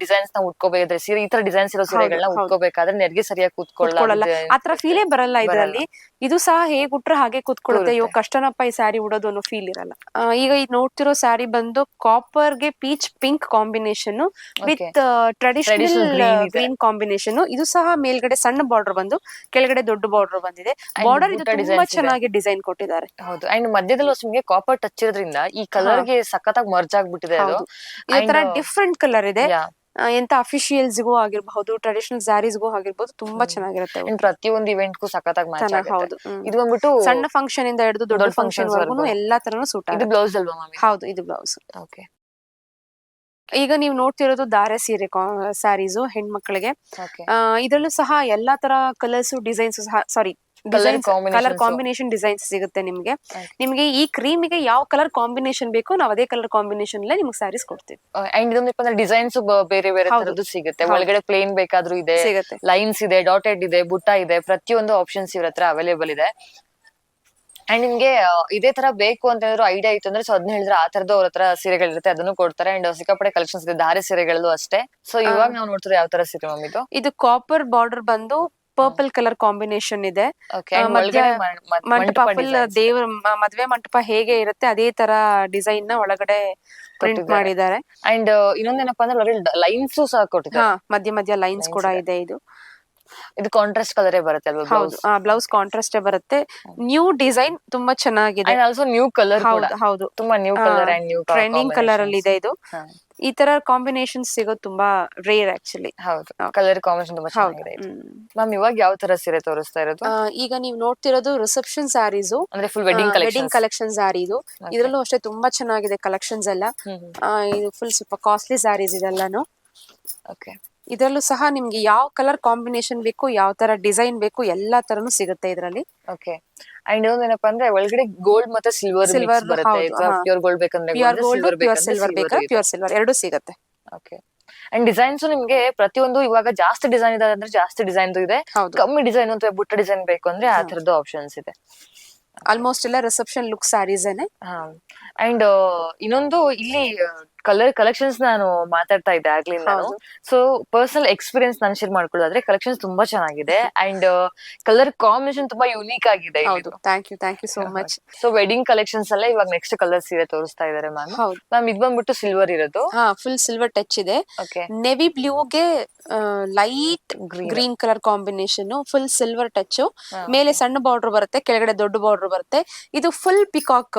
ಡಿಸೈನ್ಸ್ ನ ಉಟ್ಕೋಬೇಕಾದ್ರೆ ಸೀರೆ ಈ ತರ ಡಿಸೈನ್ಸ್ ಇರೋ ಸೀರೆಗಳನ್ನ ಉಟ್ಕೋಬೇಕಾದ್ರೆ ನೆರಿಗೆ ಸರಿಯಾಗಿ ಕೂತ್ಕೊಳ್ಳಲ್ಲ, ಆತರ ಫೀಲೇ ಬರಲ್ಲ ಇದರಲ್ಲಿ. ಇದು ಸಹ ಹೇಗ್ ಉಟ್ರೆ ಹಾಗೆ ಕೂತ್ಕೊಳ್ಳುತ್ತೆ. ಇವಾಗ ಕಷ್ಟನಪ್ಪ ಈ ಸ್ಯಾರಿ ಉಡೋದು ಅನ್ನೋ ಫೀಲ್ ಇರಲ್ಲ. ಈಗ ನೋಡ್ತಿರೋ ಸ್ಯಾರಿ ಬಂದು ಕಾಪರ್ ಗೆ peach pink combination with traditional green combination. ಇದು ಸಹ ಮೇಲ್ಗಡೆ ಸಣ್ಣ ಬಾರ್ಡರ್ ಬಂದು ಕೆಳಗಡೆ ದೊಡ್ಡ ಬಾರ್ಡರ್ ಬಂದಿದೆ. ಬಾರ್ಡರ್ ಇದು ತುಂಬಾ ಚೆನ್ನಾಗಿ ಡಿಸೈನ್ ಕೊಟ್ಟಿದ್ದಾರೆ. ಹೌದು. ಅಂಡ್ ಮಧ್ಯದಲ್ಲಿ ನಿಮ್ಗೆ ಕಾಪರ್ ಟಚ್ ಇರೋದ್ರಿಂದ ಈ ಕಲರ್ ಗೆ ಸಖತ್ತಾಗಿ ಮರ್ಜ್ ಆಗ್ಬಿಟ್ಟಿದೆ. ಅದು ಈ ತರ ಡಿಫ್ರೆಂಟ್ ಕಲರ್ ಇದೆ. ಎಂತ ಅಫಿಷಿಯಲ್ಸ್ಗೂ ಆಗಿರಬಹುದು, ಟ್ರೆಡಿಷನಲ್ ಸ್ಯಾರೀಸ್ಗೂ ಆಗಿರ್ಬಹುದು, ತುಂಬಾ ಚೆನ್ನಾಗಿರುತ್ತೆ. ಪ್ರತಿಯೊಂದು ಇವೆಂಟ್ಗೂ ಸಖತ್ತಾಗಿ ಮ್ಯಾಚ್ ಆಗುತ್ತೆ. ಇದು ಬಂದ್ಬಿಟ್ಟು ಸಣ್ಣ ಫಂಕ್ಷನ್ ಇಂದ ಹಿಡಿದು ದೊಡ್ಡ ಫಂಕ್ಷನ್ ವರೆಗೂ ಎಲ್ಲಾ ತರನು ಸೂಟ್ ಆಗುತ್ತೆ. ಇದು ಬ್ಲೌಸ್ ಅಲ್ವಾ ಮ್ಯಾಮ್? ಹೌದು, ಇದು ಬ್ಲೌಸ್. ಓಕೆ. ಈಗ ನೀವು ನೋಡ್ತಿರೋದು ಧಾರೆ ಸೀರೆ ಸ್ಯಾರೀಸು ಹೆಣ್ಮಕ್ಳಿಗೆ. ಇದರಲ್ಲೂ ಸಹ ಎಲ್ಲಾ ತರ ಕಲರ್ಸ್ ಡಿಸೈನ್ಸ್ ಸಹ ಕಲರ್ ಕಾಂಬಿನೇಷನ್ ಡಿಸೈನ್ಸ್ ಸಿಗುತ್ತೆ ನಿಮ್ಗೆ. ನಿಮ್ಗೆ ಈ ಕ್ರೀಮಿಗೆ ಯಾವ ಕಲರ್ ಕಾಂಬಿನೇಷನ್ ಬೇಕು ನಾವು ಅದೇ ಕಲರ್ ಕಾಂಬಿನೇಷನ್ ಲೇ ಸ್ಯಾರೀಸ್ ಕೊಡ್ತೀವಿ. ಡಿಸೈನ್ಸ್ ಬೇರೆ ಬೇರೆ ತರದ್ದು ಸಿಗುತ್ತೆ. ಒಳಗಡೆ ಪ್ಲೇನ್ ಬೇಕಾದ್ರೂ ಇದೆ, ಲೈನ್ಸ್ ಇದೆ, ಡಾಟೆಡ್ ಇದೆ, ಬುಟ್ಟ ಇದೆ, ಪ್ರತಿಯೊಂದು ಆಪ್ಷನ್ಸ್ ಇವ್ರ ಹತ್ರ ಅವೈಲೇಬಲ್ ಇದೆ. ಅಂಡ್ ನಿಮ್ಗೆ ಇದೇ ತರ ಬೇಕು ಅಂತ ಏನಾದ್ರು ಐಡಿಯಾ ಇತ್ತು ಅಂದ್ರೆ ಸೊ ಅದನ್ನ ಹೇಳಿದ್ರೆ ಆ ತರದ್ದು ಅವ್ರ ಹತ್ರ ಸೀರೆಗಳಿರುತ್ತೆ, ಅದನ್ನು ಕೊಡ್ತಾರೆ. ಅಂಡ್ ಸಿಕ್ಕಾಪಟ್ಟೆ ಕಲೆಕ್ಷನ್ಸ್ ಇದೆ ಧಾರೆ ಸೀರೆಗಳಲ್ಲೂ ಅಷ್ಟೇ. ಸೊ ಇವಾಗ ನಾವು ನೋಡ್ತಾರೆ ಯಾವ ತರ ಸೀರೆ ಮ್ಯಾಮ್ ಇದು? ಇದು ಕಾಪರ್ ಬಾರ್ಡರ್ ಬಂದು ಪರ್ಪಲ್ ಕಲರ್ ಕಾಂಬಿನೇಷನ್ ಇದೆ. ಮಂಟಪ ಫುಲ್ ದೇವರ ಮದ್ವೆ ಮಂಟಪ ಹೇಗೆ ಇರುತ್ತೆ ಅದೇ ತರ ಡಿಸೈನ್ ನ ಒಳಗಡೆ ಪ್ರಿಂಟ್ ಮಾಡಿದ್ದಾರೆ. ಅಂಡ್ ಇನ್ನೊಂದೇನಪ್ಪಾ ಅಂದ್ರೆ ಲೈನ್ಸ್ ಸಹ ಕೊಟ್ಟಿದ್ದಾರೆ. ಮಧ್ಯ ಮಧ್ಯ ಲೈನ್ಸ್ ಕೂಡ ಇದೆ. ಇದು ಕಾಂಟ್ರಾಸ್ಟ್ ಕಲರ್ ಬರುತ್ತೆ ಅಲ್ವಾ? ಹೌದು, ಬ್ಲೌಸ್ ಕಾಂಟ್ರಾಸ್ಟ್ ಬರುತ್ತೆ. ನ್ಯೂ ಡಿಸೈನ್ ತುಂಬಾ ಚೆನ್ನಾಗಿದೆ. ಆಲ್ಸೋ ನ್ಯೂ ಕಲರ್ ಕೂಡ. ಹೌದು, ತುಂಬಾ new colour and new trending colour ಅಲ್ಲಿ ಇದೆ ಇದು. ಈ ತರ ಕಾಂಬಿನೇಷನ್ ಸಿಗೋದು ತುಂಬಾ ರೇರ್ ಆಕ್ಚುಲಿ. ಹೌದು, ಕಲರ್ ಕಾಂಬಿನೇಷನ್ ತುಂಬಾ ಚೆನ್ನಾಗಿದೆ. ಮ್ಯಾಮ್ ಇವಾಗ ಯಾವ ತರ ಸೀರೆ ತೋರಿಸ್ತಾ ಇರೋದು? ಈಗ ನೀವು ನೋಡ್ತಿರೋದು ರಿಸೆಪ್ಷನ್ ಸ್ಯಾರೀಸ್, ಅಂದ್ರೆ ಫುಲ್ ವೆಡ್ಡಿಂಗ್ ಕಲೆಕ್ಷನ್ ಸ್ಯಾರಿ. ಇದ್ರಲ್ಲೂ ಅಷ್ಟೇ ತುಂಬಾ ಚೆನ್ನಾಗಿದೆ ಕಲೆಕ್ಷನ್ಸ್ ಎಲ್ಲ. ಇದು ಫುಲ್ ಸ್ವಲ್ಪ ಕಾಸ್ಟ್ಲಿ ಸ್ಯಾರೀಸ್ ಇದೆಲ್ಲಾನು. ಇದರಲ್ಲೂ ಸಹ ನಿಮ್ಗೆ ಯಾವ ಕಲರ್ ಕಾಂಬಿನೇಷನ್ ಬೇಕು, ಯಾವ ತರ ಡಿಸೈನ್ ಬೇಕು, ಎಲ್ಲಾ ತರನು ಸಿಗುತ್ತೆ ಇದರಲ್ಲಿ. ಓಕೆ. ಅಂಡ್ ಏನಪ್ಪಾ ಅಂದ್ರೆ ಒಳಗಡೆ ಗೋಲ್ಡ್ ಮತ್ತೆ ಸಿಲ್ವರ್ ಬರುತ್ತೆ. ಪ್ಯೂರ್ ಗೋಲ್ಡ್ ಬೇಕಂದ್ರೆ ಪ್ಯೂರ್ ಸಿಲ್ವರ್ ಎರಡು ಸಿಗುತ್ತೆ. ಓಕೆ. ಅಂಡ್ ಡಿಸೈನ್ಸ್ ನಿಮ್ಗೆ ಪ್ರತಿಯೊಂದು ಇವಾಗ ಜಾಸ್ತಿ ಡಿಸೈನ್ ಇದೆ ಅಂದ್ರೆ ಜಾಸ್ತಿ ಡಿಸೈನ್ ಇದೆ, ಕಮ್ಮಿ ಡಿಸೈನ್ ಅಂತ ಬುಟ್ಟ ಡಿಸೈನ್ ಬೇಕು ಅಂದ್ರೆ ಆ ತರದ್ದು ಆಪ್ಷನ್ಸ್ ಇದೆ. ಆಲ್ಮೋಸ್ಟ್ ಎಲ್ಲ ರಿಸೆಪ್ಷನ್ ಲುಕ್ ಸ್ಯಾರೀಸ್. ಅಂಡ್ ಇನ್ನೊಂದು ಇಲ್ಲಿ ಕಲರ್ ಕಲೆಕ್ಷನ್ಸ್ ನಾನು ಮಾತಾಡ್ತಾ ಇದ್ದೆ ಆಗ್ಲಿ ನಾನು. ಸೊ ಪರ್ಸನಲ್ ಎಕ್ಸ್ಪೀರಿಯನ್ಸ್ ನಾನು ಶೇರ್ ಮಾಡ್ಕೊಳ್ಳೋದಾದ್ರೆ ಕಲೆಕ್ಷನ್ಸ್ ತುಂಬಾ ಚೆನ್ನಾಗಿದೆ. ಅಂಡ್ ಕಲರ್ ಕಾಂಬಿನೇಷನ್ ತುಂಬಾ ಯುನೀಕ್ ಆಗಿದೆ. Thank you so much. So wedding collections ಎಲ್ಲ ಇವಾಗ ನೆಕ್ಸ್ಟ್ ಕಲರ್ ಸೀರೆ ತೋರಿಸ್ತಾ ಇದಾರೆ ಮ್ಯಾಮ್. ಮ್ಯಾಮ್ ಇದು ಬಂದ್ಬಿಟ್ಟು ಸಿಲ್ವರ್ ಇರೋದು. ಫುಲ್ ಸಿಲ್ವರ್ ಟಚ್ ಇದೆ. ನೆವಿ ಬ್ಲೂಗೆ light green colour combination, full silver touch. ಮೇಲೆ ಸಣ್ಣ ಬಾರ್ಡರ್ ಬರುತ್ತೆ, ಕೆಳಗಡೆ ದೊಡ್ಡ ಬಾರ್ಡರ್ ಬರುತ್ತೆ. ಇದು ಫುಲ್ ಪಿಕಾಕ್,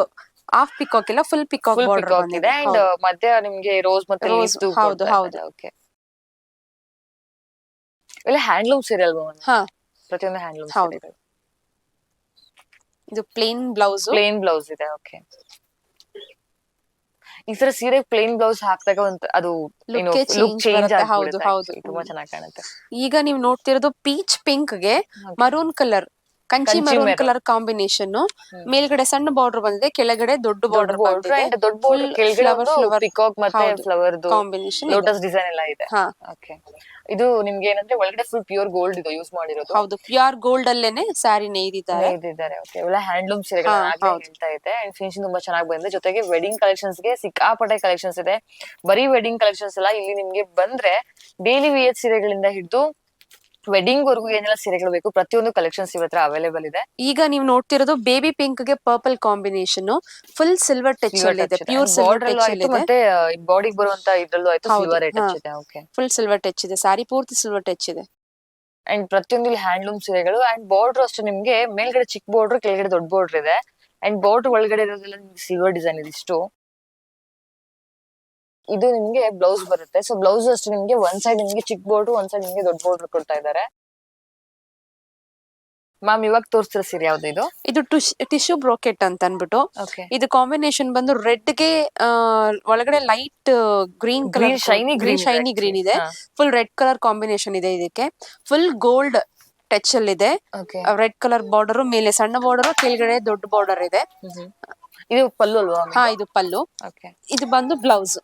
ಹಾಫ್ ಪಿಕಾಕ್ ಇಲ್ಲ, ಫುಲ್ ಪಿಕಾಕ್ ಬಾರ್ಡರ್ ಇದೆ. ಅಂಡ್ ಮಧ್ಯ ನಿಮ್ಗೆ ರೋಸ್ ಮತ್ತೆ ಹೌದು. ಓಕೆ. ಇಲ್ಲ ಹ್ಯಾಂಡ್ಲೂಮ್ ಸೀರೆ ಅಲ್ವಾ ಹಾ ಪ್ರತಿಯೊಂದು ಹ್ಯಾಂಡ್ಲೂಮ್ ಹೌದು. ಸೀರೆಗಳು. ಇದು ಪ್ಲೇನ್ ಬ್ಲೌಸ್. ಪ್ಲೇನ್ ಬ್ಲೌಸ್ ಇದೆ. ಓಕೆ, ಈ ತರ ಸೀರೆ ಪ್ಲೇನ್ ಬ್ಲೌಸ್ ಹಾಕಿದಾಗ ಅದು ಏನು ಲುಕ್ ಲುಕ್ ಚೇಂಜ್ ಚೇಂಜ್ ಬರುತ್ತೆ. ಹೌದು ಆಗ್ಬಿಡುತ್ತೆ. ಹೌದು. ಆಕ್ಚುಲಿ ತುಂಬಾ ಚೆನ್ನಾಗಿ ಕಾಣುತ್ತೆ. ಈಗ ನೀವು ನೋಡ್ತಿರೋದು ಪೀಚ್ ಪಿಂಕ್ ಗೆ Okay. Maroon colour, Kanchi Kanchi maroon maroon. Colour combination. ಮೇಲ್ಗಡೆ ಸಣ್ಣ ಬಾರ್ಡರ್ ಬಂದಿದೆ, ಕೆಳಗಡೆ ದೊಡ್ಡ ದೊಡ್ಡ ಬಾರ್ಡರ್ ಬಾರ್ಡರ್ ಬಂದಿದೆ. ಅಂಡ್ ದೊಡ್ಡ ಫುಲ್ ಬಾರ್ಡರ್ ಕೆಳಗಡೆ ಫ್ಲವರ್ ಒಂದು ಫ್ಲವರ್ ಪಿಕಾಕ್ ಮತ್ತೆ ಹೌದು ಫ್ಲವರ್ ಕಾಂಬಿನೇಷನ್ ಇದೆ. ಲೋಟಸ್ ಡಿಸೈನ್ ಎಲ್ಲ ಇದೆ. ಹಾ ಓಕೆ, ಇದು ನಿಮ್ಗೆ ಏನಂದ್ರೆ ಒಳಗಡೆ ಫುಲ್ ಪ್ಯೂರ್ ಗೋಲ್ಡ್ ಇದು ಯೂಸ್ ಮಾಡಿರೋದು. ಹೌದು, ಪ್ಯೂರ್ ಗೋಲ್ಡ್ ಅಲ್ಲೇನೆ ಸ್ಯಾರಿ ನೇಯ್ದಿದ್ದಾರೆ. ನೇಯ್ದಿದ್ದಾರೆ. ಓಕೆ, ಇವೆಲ್ಲ ಹ್ಯಾಂಡ್ಲೂಮ್ ಹಾ ಸೀರೆಗಳು ನಾನು ಆಗ್ಲೇ ಹೌದು. ಹೇಳ್ತಾ ಇದ್ದೆ. ಅಂಡ್ ಫಿನಿಶಿಂಗ್ ತುಂಬಾ ಚೆನ್ನಾಗಿ ಬಂದಿದೆ. ಜೊತೆಗೆ ವೆಡ್ಡಿಂಗ್ ಕಲೆಕ್ಷನ್ಸ್ ಗೆ ಸಿಕ್ಕಾಪಟ್ಟೆ ಕಲೆಕ್ಷನ್ಸ್ ಇದೆ. ಬರೀ ವೆಡ್ಡಿಂಗ್ ಕಲೆಕ್ಷನ್ಸ್ ಅಲ್ಲ, ಇಲ್ಲಿ ನಿಮ್ಗೆ ಬಂದ್ರೆ ಡೈಲಿ ವಿಯರ್ ಸೀರೆಗಳಿಂದ ಹಿಡಿದು ವೆಡ್ಡಿಂಗ್ ವರ್ಗು ಏನೆಲ್ಲ ಸೀರೆಗಳು ಬೇಕು ಪ್ರತಿಯೊಂದು ಕಲೆಕ್ಷನ್ಸ್ ಇವತ್ರ ಅವೈಲೇಬಲ್ ಇದೆ. ಈಗ ನೀವು ನೋಡ್ತಿರೋದು ಬೇಬಿ ಪಿಂಕ್ ಗೆ purple combination, full silver touch silver ಅಲ್ಲಿ ಇದೆ, ಟಚ್ ಇದೆ. ಪ್ಯೂರ್ ಸಿಲ್ವರ್ ಬಾರ್ಡರ್ ಅಲ್ಲೂ ಟಚ್ ಅಲ್ಲಿ ಆಯ್ತು ಇದೆ. ಮತ್ತೆ ಬಾಡಿಗೆ ಬರುವಂತ ಇದ್ರಲ್ಲೂ ಆಯ್ತು ಹೌದು, ಸಿಲ್ವರ್ ಹಾ ಟಚ್ ಇದೆ. ಓಕೆ, ಫುಲ್ ಸಿಲ್ವರ್ ಟಚ್ ಇದೆ, ಸಾರಿ ಪೂರ್ತಿ ಸಿಲ್ವರ್ ಟಚ್ ಇದೆ. ಅಂಡ್ ಪ್ರತಿಯೊಂದು ಇಲ್ಲಿ ಹ್ಯಾಂಡ್ಲೂಮ್ ಸೀರೆಗಳು. ಅಂಡ್ ಬಾರ್ಡರ್ ಅಷ್ಟು ನಿಮ್ಗೆ ಮೇಲ್ಗಡೆ ಚಿಕ್ಕ ಬಾರ್ಡರ್ ಕೆಳಗಡೆ ದೊಡ್ಡ ಬಾರ್ಡರ್ ಇದೆ. ಅಂಡ್ ಬಾರ್ಡರ್ ಒಳಗಡೆ ಇರೋದೆಲ್ಲ ನಿಮ್ಗೆ ಸಿಲ್ವರ್ ಡಿಸೈನ್ ಇದೆ ಇಷ್ಟು. ಇದು ನಿಮ್ಗೆ ಬ್ಲೌಸ್ ಬರುತ್ತೆ. ಸೊ ಬ್ಲೌಸ್ ಅಷ್ಟು ನಿಮ್ಗೆ ಒಂದ್ ಸೈಡ್ ನಿಮ್ಗೆ ಚಿಕ್ಕ ಬಾರ್ಡರ್, ಒಂದ್ ಸೈಡ್ ನಿಮ್ಗೆ ದೊಡ್ಡ ಬಾರ್ಡರ್ ಕೊಡ್ತಾ ಇದ್ದಾರೆ. ಮ್ಯಾಮ್ ಇವಾಗ ತೋರಿಸ್ತಿರೋ ಸೀರೆ ಯಾವ್ದು ಇದು? ಇದು ಟಿಶ್ಯೂ ಬ್ರೋಕೆಟ್ ಅಂತ ಅನ್ಬಿಟ್ಟು, ಓಕೆ, ಇದು ಕಾಂಬಿನೇಷನ್ ಬಂದು ರೆಡ್ ಗೆ ಒಳಗಡೆ light green colour, green shiny green green shiny green ಇದೆ. ಫುಲ್ ರೆಡ್ ಕಲರ್ ಕಾಂಬಿನೇಷನ್ ಇದೆ. ಇದಕ್ಕೆ ಫುಲ್ ಗೋಲ್ಡ್ ಟಚ್ ಅಲ್ಲಿ ಇದೆ. ಓಕೆ, ರೆಡ್ ಕಲರ್ ಬಾರ್ಡರ್, ಮೇಲೆ ಸಣ್ಣ ಬಾರ್ಡರ್, ಕೆಳಗಡೆ ದೊಡ್ಡ ಬಾರ್ಡರ್ ಇದೆ. ಇದು ಪಲ್ಲು ಅಲ್ವಾ? ಹಾ, ಇದು ಪಲ್ಲು. ಓಕೆ, ಇದು ಬಂದು ಬ್ಲೌಸ್.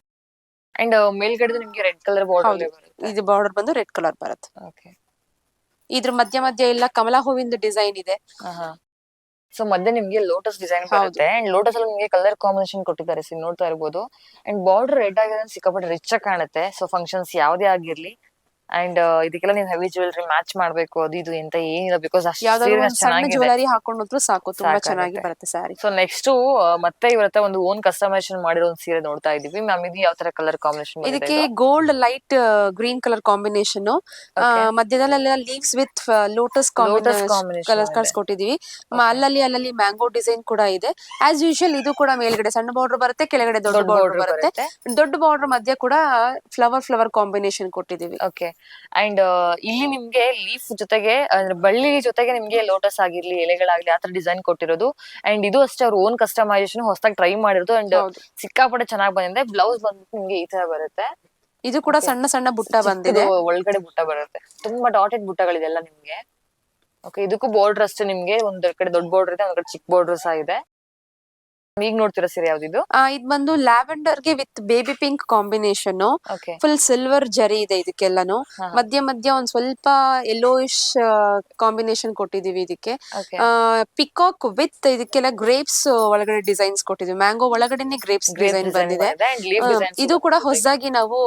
ಅಂಡ್ ಮೇಲ್ಗಡೆ ನಿಮ್ಗೆ ರೆಡ್ ಕಲರ್ ಬಾರ್ಡರ್ ಹೌದು, ಬರುತ್ತೆ. ಇದು ಬಾರ್ಡರ್ ಬಂದು ರೆಡ್ ಕಲರ್ ಬರುತ್ತೆ. ಓಕೆ, ಇದ್ರ ಮಧ್ಯ ಮಧ್ಯ ಎಲ್ಲ ಕಮಲಾ ಹೂವಿಂದ ಡಿಸೈನ್ ಇದೆ. ಸೊ ಮಧ್ಯೆ ನಿಮ್ಗೆ ಲೋಟಸ್ ಡಿಸೈನ್ ಬರುತ್ತೆ. ಅಂಡ್ ಲೋಟಸ್ ಅಲ್ಲಿ ನಿಮ್ಗೆ ಕಲರ್ ಕಾಂಬಿನೇಷನ್ ಕೊಟ್ಟಿದ್ದಾರೆ, ನೋಡ್ತಾ ಇರ್ಬೋದು. ಅಂಡ್ ಬಾರ್ಡರ್ ರೆಡ್ ಆಗಿದೆ, ಸಿಕ್ಕಾಪಟ್ಟೆ ರಿಚ್ ಆಗಿ ಕಾಣುತ್ತೆ. ಸೊ ಫಂಕ್ಷನ್ಸ್ ಯಾವ್ದೇ ಆಗಿರ್ಲಿ, ಅಂಡ್ ಇದಕ್ಕೆಲ್ಲ ನೀವು ಹೆವಿ ಜ್ಯುವೆಲ್ರಿ ಮ್ಯಾಚ್ ಮಾಡ್ಬೇಕು ಅದು ಇದು ಅಂತ ಏನಿಲ್ಲ, ಬಿಕಾಸ್ ಯಾವ್ದಾದ್ರು ಅಷ್ಟು ಒಂದು ಸಣ್ಣ ಚೆನ್ನಾಗಿದೆ. ಜ್ಯುವೆಲರಿ ಹಾಕೊಂಡ್ರು ಸಾಕು, ತುಂಬಾ ಸಾಕಾಗುತ್ತೆ. ಚೆನ್ನಾಗಿ ಬರುತ್ತೆ ಸ್ಯಾರಿ. ಸೊ ನೆಕ್ಸ್ಟ್ ಮತ್ತೆ ಇವ್ರ ಹತ್ರ ಒಂದು ಓನ್ ಕಸ್ಟಮೈಸೇಷನ್ ಮಾಡಿರೋ ಒಂದು ಸೀರೆ ನೋಡ್ತಾ ಇದೀವಿ. ಮ್ಯಾಮ್ ಇದು ಯಾವ ತರ ಕಲರ್ ಕಾಂಬಿನೇಷನ್ ಬಂದಿದೆ? ಇದಕ್ಕೆ gold light green colour combination, ಮಧ್ಯದಲ್ಲೆಲ್ಲ ಲೀವ್ಸ್ ವಿತ್ ಲೋಟಸ್ ಕಲರ್ಸ್ ಕೊಟ್ಟಿದೀವಿ. ಅಲ್ಲಲ್ಲಿ ಮ್ಯಾಂಗೋ ಡಿಸೈನ್ ಕೂಡ ಇದೆ. ಆಸ್ ಯೂಶುವಲ್ ಇದು ಕೂಡ ಮೇಲ್ಗಡೆ ಸಣ್ಣ ಬಾರ್ಡರ್ ಬರುತ್ತೆ, ಕೆಳಗಡೆ ದೊಡ್ಡ ಬಾರ್ಡರ್ ಬರುತ್ತೆ. ದೊಡ್ಡ ಬಾರ್ಡರ್ ಮಧ್ಯ ಕೂಡ ಫ್ಲವರ್ ಕಾಂಬಿನೇಷನ್ ಕೊಟ್ಟಿದೀವಿ. ಓಕೆ, ಅಂಡ್ ಇಲ್ಲಿ ನಿಮ್ಗೆ ಲೀಫ್ ಜೊತೆಗೆ ಅಂದ್ರೆ ಬಳ್ಳಿ ಜೊತೆಗೆ ನಿಮ್ಗೆ ಲೋಟಸ್ ಆಗಿರ್ಲಿ, ಎಲೆಗಳಾಗ್ಲಿ ಆತರ ಡಿಸೈನ್ ಕೊಟ್ಟಿರೋದು. ಅಂಡ್ ಇದು ಅಷ್ಟೇ ಅವ್ರ ಓನ್ ಕಸ್ಟಮೈಸೇಷನ್ ಹೊಸದಾಗಿ ಟ್ರೈ ಮಾಡಿರೋದು. ಅಂಡ್ ಸಿಕ್ಕಾಪಟ್ಟೆ ಚೆನ್ನಾಗಿ ಬಂದಿದೆ. ಬ್ಲೌಸ್ ಬಂದ್ಬಿಟ್ಟು ನಿಮ್ಗೆ ಈ ತರ ಬರುತ್ತೆ. ಇದು ಕೂಡ ಸಣ್ಣ ಸಣ್ಣ ಬುಟ್ಟ ಬಂದಿದೆ, ಒಳಗಡೆ ಬುಟ್ಟ ಬರುತ್ತೆ, ತುಂಬಾ ಡಾಟೆಡ್ ಬುಟ್ಟಗಳಿದೆಲ್ಲ ನಿಮ್ಗೆ. ಓಕೆ, ಇದಕ್ಕೂ ಬಾರ್ಡರ್ ಅಷ್ಟೇ ನಿಮ್ಗೆ ಒಂದ್ ಕಡೆ ದೊಡ್ಡ ಬಾರ್ಡರ್ ಇದೆ, ಒಂದ್ ಕಡೆ ಚಿಕ್ಕ ಬಾರ್ಡರ್ ಸಹ ಇದೆ. ಈಗ ನೋಡ್ತಿರೋ ಸೀರೆ ಯಾವ್ದಿದು? ಇದು ಬಂದು ಲ್ಯಾವೆಂಡರ್ ಗೆ with baby pink combination. Okay, full silver ಜರಿ ಇದೆ ಇದಕ್ಕೆಲ್ಲಾನು. ಮಧ್ಯ ಮಧ್ಯ ಒಂದ್ ಸ್ವಲ್ಪ ಯೆಲ್ಲೋಯಿಶ್ ಕಾಂಬಿನೇಷನ್ ಕೊಟ್ಟಿದೀವಿ ಇದಕ್ಕೆ. ಪಿಕಾಕ್ ವಿತ್ ಇದಕ್ಕೆಲ್ಲ ಗ್ರೇಪ್ಸ್ ಒಳಗಡೆ ಡಿಸೈನ್ಸ್ ಕೊಟ್ಟಿದೀವಿ. ಮ್ಯಾಂಗೋ ಒಳಗಡೆನೆ ಗ್ರೇಪ್ಸ್ ಡಿಸೈನ್ ಬಂದಿದೆ. ಇದು ಕೂಡ ಹೊಸದಾಗಿ ನಾವು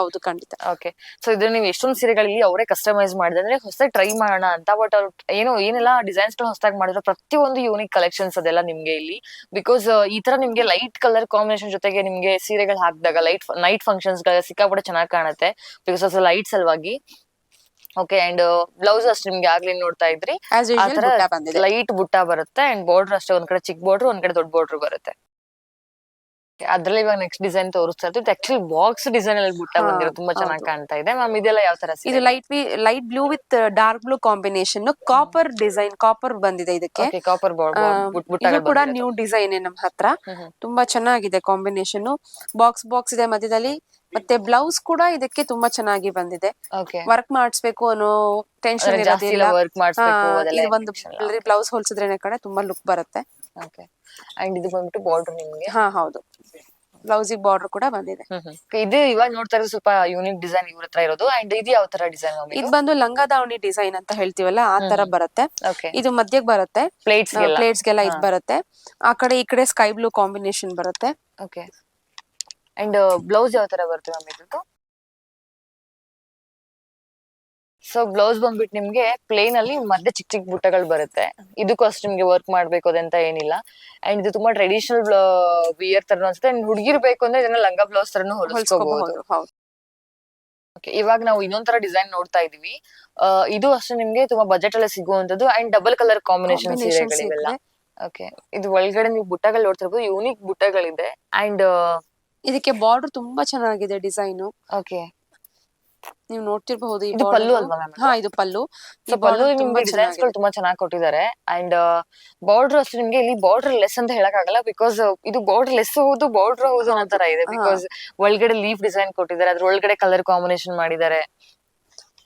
ಹೌದು ಖಂಡಿತ. ಓಕೆ, ಸೊ ಇದ್ರ ನೀವು ಎಷ್ಟೊಂದು ಸೀರೆಗಳಲ್ಲಿ ಅವರೇ ಕಸ್ಟಮೈಸ್ ಮಾಡಿದ್ರೆ ಅಂದ್ರೆ ಹೊಸದಾಗಿ ಟ್ರೈ ಮಾಡೋಣ ಅಂತ. ಬಟ್ ಅವ್ರು ಏನೆಲ್ಲ ಡಿಸೈನ್ಸ್ ಗಳು ಹೊಸದಾಗಿ ಮಾಡಿದ್ರು ಪ್ರತಿಯೊಂದು ಯೂನಿಕ್ ಕಲೆಕ್ಷನ್ಸ್ ಅದೆಲ್ಲ ನಿಮ್ಗೆ ಇಲ್ಲಿ. ಬಿಕಾಸ್ ಈ ತರ ನಿಮ್ಗೆ ಲೈಟ್ ಕಲರ್ ಕಾಂಬಿನೇಷನ್ ಜೊತೆಗೆ ನಿಮ್ಗೆ ಸೀರೆಗಳು ಹಾಕಿದಾಗ ನೈಟ್ ಫಂಕ್ಷನ್ಸ್ ಗಳ ಸಿಕ್ಕಾಪಟ್ಟೆ ಚೆನ್ನಾಗಿ ಕಾಣುತ್ತೆ, ಬಿಕಾಸ್ ಆಫ್ ಲೈಟ್ ಸಲುವಾಗಿ. ಓಕೆ, ಅಂಡ್ ಬ್ಲೌಸ್ ಅಷ್ಟು ನಿಮ್ಗೆ ಆಗ್ಲಿ ನೋಡ್ತಾ ಇದ್ರಿ ಲೈಟ್ ಬುಟ್ಟ ಬರುತ್ತೆ. ಅಂಡ್ ಬಾರ್ಡರ್ ಅಷ್ಟೇ, ಒಂದ್ ಕಡೆ ಚಿಕ್ಕ ಬಾರ್ಡರ್, ಒಂದ್ ಕಡೆ ದೊಡ್ಡ ಬಾರ್ಡರ್ ಬರುತ್ತೆ. ಅದ್ರಲ್ಲಿ ಇವಾಗ ನೆಕ್ಸ್ಟ್ ಡಿಸೈನ್ ತೋರಿಸ್ತಾ ಇತ್ತು. ಆಕ್ಚುಲಿ ಬಾಕ್ಸ್ ಡಿಸೈನ್ ಅಲ್ಲಿ ಬುಟ್ಟ ಬಂದಿರೋ ತುಂಬಾ ಚೆನ್ನಾಗಿ ಕಾಣ್ತಾ ಇದೆ. ಮ್ಯಾಮ್ ಇದೆಲ್ಲ ಯಾವ ತರ? ಇದು light blue with dark blue combination, copper design, copper ಬಂದಿದೆ ಇದಕ್ಕೆ. ಕಾಪರ್ ಇದು ಕೂಡ ನ್ಯೂ ಡಿಸೈನ್ ನಮ್ ಹತ್ರ. ತುಂಬಾ ಚೆನ್ನಾಗಿದೆ ಕಾಂಬಿನೇಷನ್. ಬಾಕ್ಸ್ ಇದೆ ಮಧ್ಯದಲ್ಲಿ. ಮತ್ತೆ ಬ್ಲೌಸ್ ಕೂಡ ಇದಕ್ಕೆ ತುಂಬಾ ಚೆನ್ನಾಗಿ ಬಂದಿದೆ. ವರ್ಕ್ ಮಾಡಿಸ್ಬೇಕು ಅನ್ನೋ ಟೆನ್ಷನ್ ಇರೋದಿಲ್ಲ. ಇದು ಒಂದು ಬ್ಲೌಸ್ ಹೊಲ್ಸಿದ್ರೆ ಕಡೆ ತುಂಬಾ ಲುಕ್ ಬರುತ್ತೆ. ಅಂಡ್ ಇದು ಬಂದ್ಬಿಟ್ಟು ಬಾರ್ಡರ್ ನಿಮ್ಗೆ. ಹೌದು, ಬ್ಲೌಸ್ ಬಾರ್ಡರ್ ಕೂಡ ಬಂದಿದೆ. ಇದು ಇವಾಗ ನೋಡ್ತಾ ಇರೋದು ಸ್ವಲ್ಪ ಯೂನಿಕ್ ಡಿಸೈನ್ ಇವ್ರ ಹತ್ರ ಇರೋದು. ಅಂಡ್ ಇದು ಯಾವ ತರ ಡಿಸೈನ್? ಇದು ಬಂದು ಲಂಗ ದಾವಣಿ ಡಿಸೈನ್ ಅಂತ ಹೇಳ್ತೀವಲ್ಲ, ಆ ತರ ಬರುತ್ತೆ. ಇದು ಮಧ್ಯಕ್ಕೆ ಬರುತ್ತೆ, ಪ್ಲೇಟ್ಸ್ ಗೆಲ್ಲ ಇದು ಬರುತ್ತೆ. ಆ ಕಡೆ ಈ ಕಡೆ ಸ್ಕೈ ಬ್ಲೂ ಕಾಂಬಿನೇಷನ್ ಬರುತ್ತೆ. ಓಕೆ, ಅಂಡ್ ಬ್ಲೌಸ್ ಯಾವ ತರ ಬರುತ್ತೆ ಮ್ಯಾಮ್ ಇದು? ಸೊ ಬ್ಲೌಸ್ ಬಂದ್ಬಿಟ್ಟು ನಿಮ್ಗೆ ಪ್ಲೇನ್ ಅಲ್ಲಿ ಮಧ್ಯೆ ಚಿಕ್ಕ ಚಿಕ್ಕ ಬುಟ್ಟಗಳು ಬರುತ್ತೆ. ಇದಕ್ಕೂ ಅಷ್ಟು ನಿಮ್ಗೆ ವರ್ಕ್ ಮಾಡ್ಬೇಕು ಅದಂತ ಏನಿಲ್ಲ. ಅಂಡ್ ಇದು ತುಂಬಾ ಟ್ರೆಡಿಷನಲ್ ವಿಯರ್ ತರ ಅನ್ಸುತ್ತೆ. ಹುಡುಗಿರ್ ಬೇಕು ಅಂದ್ರೆ ಇದನ್ನ ಲಂಗ ಬ್ಲೌಸ್ ತರನು ಹೊಲಿಸ್ಕೋಬಹುದು. ಇವಾಗ ನಾವು ಇನ್ನೊಂದ್ ತರ ಡಿಸೈನ್ ನೋಡ್ತಾ ಇದೀವಿ. ಇದು ಅಷ್ಟೇ ನಿಮ್ಗೆ ತುಂಬಾ ಬಜೆಟ್ ಅಲ್ಲಿ ಸಿಗುವಂತದ್ದು. ಅಂಡ್ ಡಬಲ್ ಕಲರ್ ಕಾಂಬಿನೇಷನ್ ಸೀರೆಗಳಿವೆಲ್ಲ. ಓಕೆ, ಇದು ಒಳಗಡೆ ನೀವು ಬುಟ್ಟಗಳು ನೋಡ್ತಿರ್ಬೋದು, ಯೂನಿಕ್ ಬುಟ್ಟಗಳಿದೆ. ಅಂಡ್ ಇದಕ್ಕೆ ಬಾರ್ಡರ್ ತುಂಬಾ ಚೆನ್ನಾಗಿದೆ ಡಿಸೈನ್. ಓಕೆ, ನೀವು ನೋಡ್ತಿರ್ಬಹುದು ಈ ಇದು border. ಪಲ್ಲು ಅಲ್ವಾ ಮ್ಯಾಮ್? ಹಾ, ಇದು ಪಲ್ಲು. ಸೊ ಈ ಪಲ್ಲು ಬಾರ್ಡರ್ ನಿಮ್ಗೆ ತುಂಬಾ ಡಿಸೈನ್ಸ್ ಗಳು ಚೆನ್ನಾಗಿದೆ. ತುಂಬಾ ಚೆನ್ನಾಗಿ ಕೊಟ್ಟಿದ್ದಾರೆ. ಅಂಡ್ ಬಾರ್ಡರ್ ಅಷ್ಟೇ ನಿಮ್ಗೆ ಇಲ್ಲಿ ಬಾರ್ಡರ್ ಲೆಸ್ ಅಂತ ಹೇಳಕ್ ಆಗಲ್ಲ, ಬಿಕಾಸ್ ಇದು ಬಾರ್ಡರ್ ಲೆಸ್ ಹೌದು ಬಾರ್ಡರ್ ಹೌದು ಅನ್ನೋ ತರ ಇದೆ. ಹಾ. ಬಿಕಾಸ್ ಒಳಗಡೆ ಲೀಫ್ ಡಿಸೈನ್ ಕೊಟ್ಟಿದ್ದಾರೆ, ಅದ್ರ ಒಳಗಡೆ ಕಲರ್ ಕಾಂಬಿನೇಷನ್ ಮಾಡಿದ್ದಾರೆ.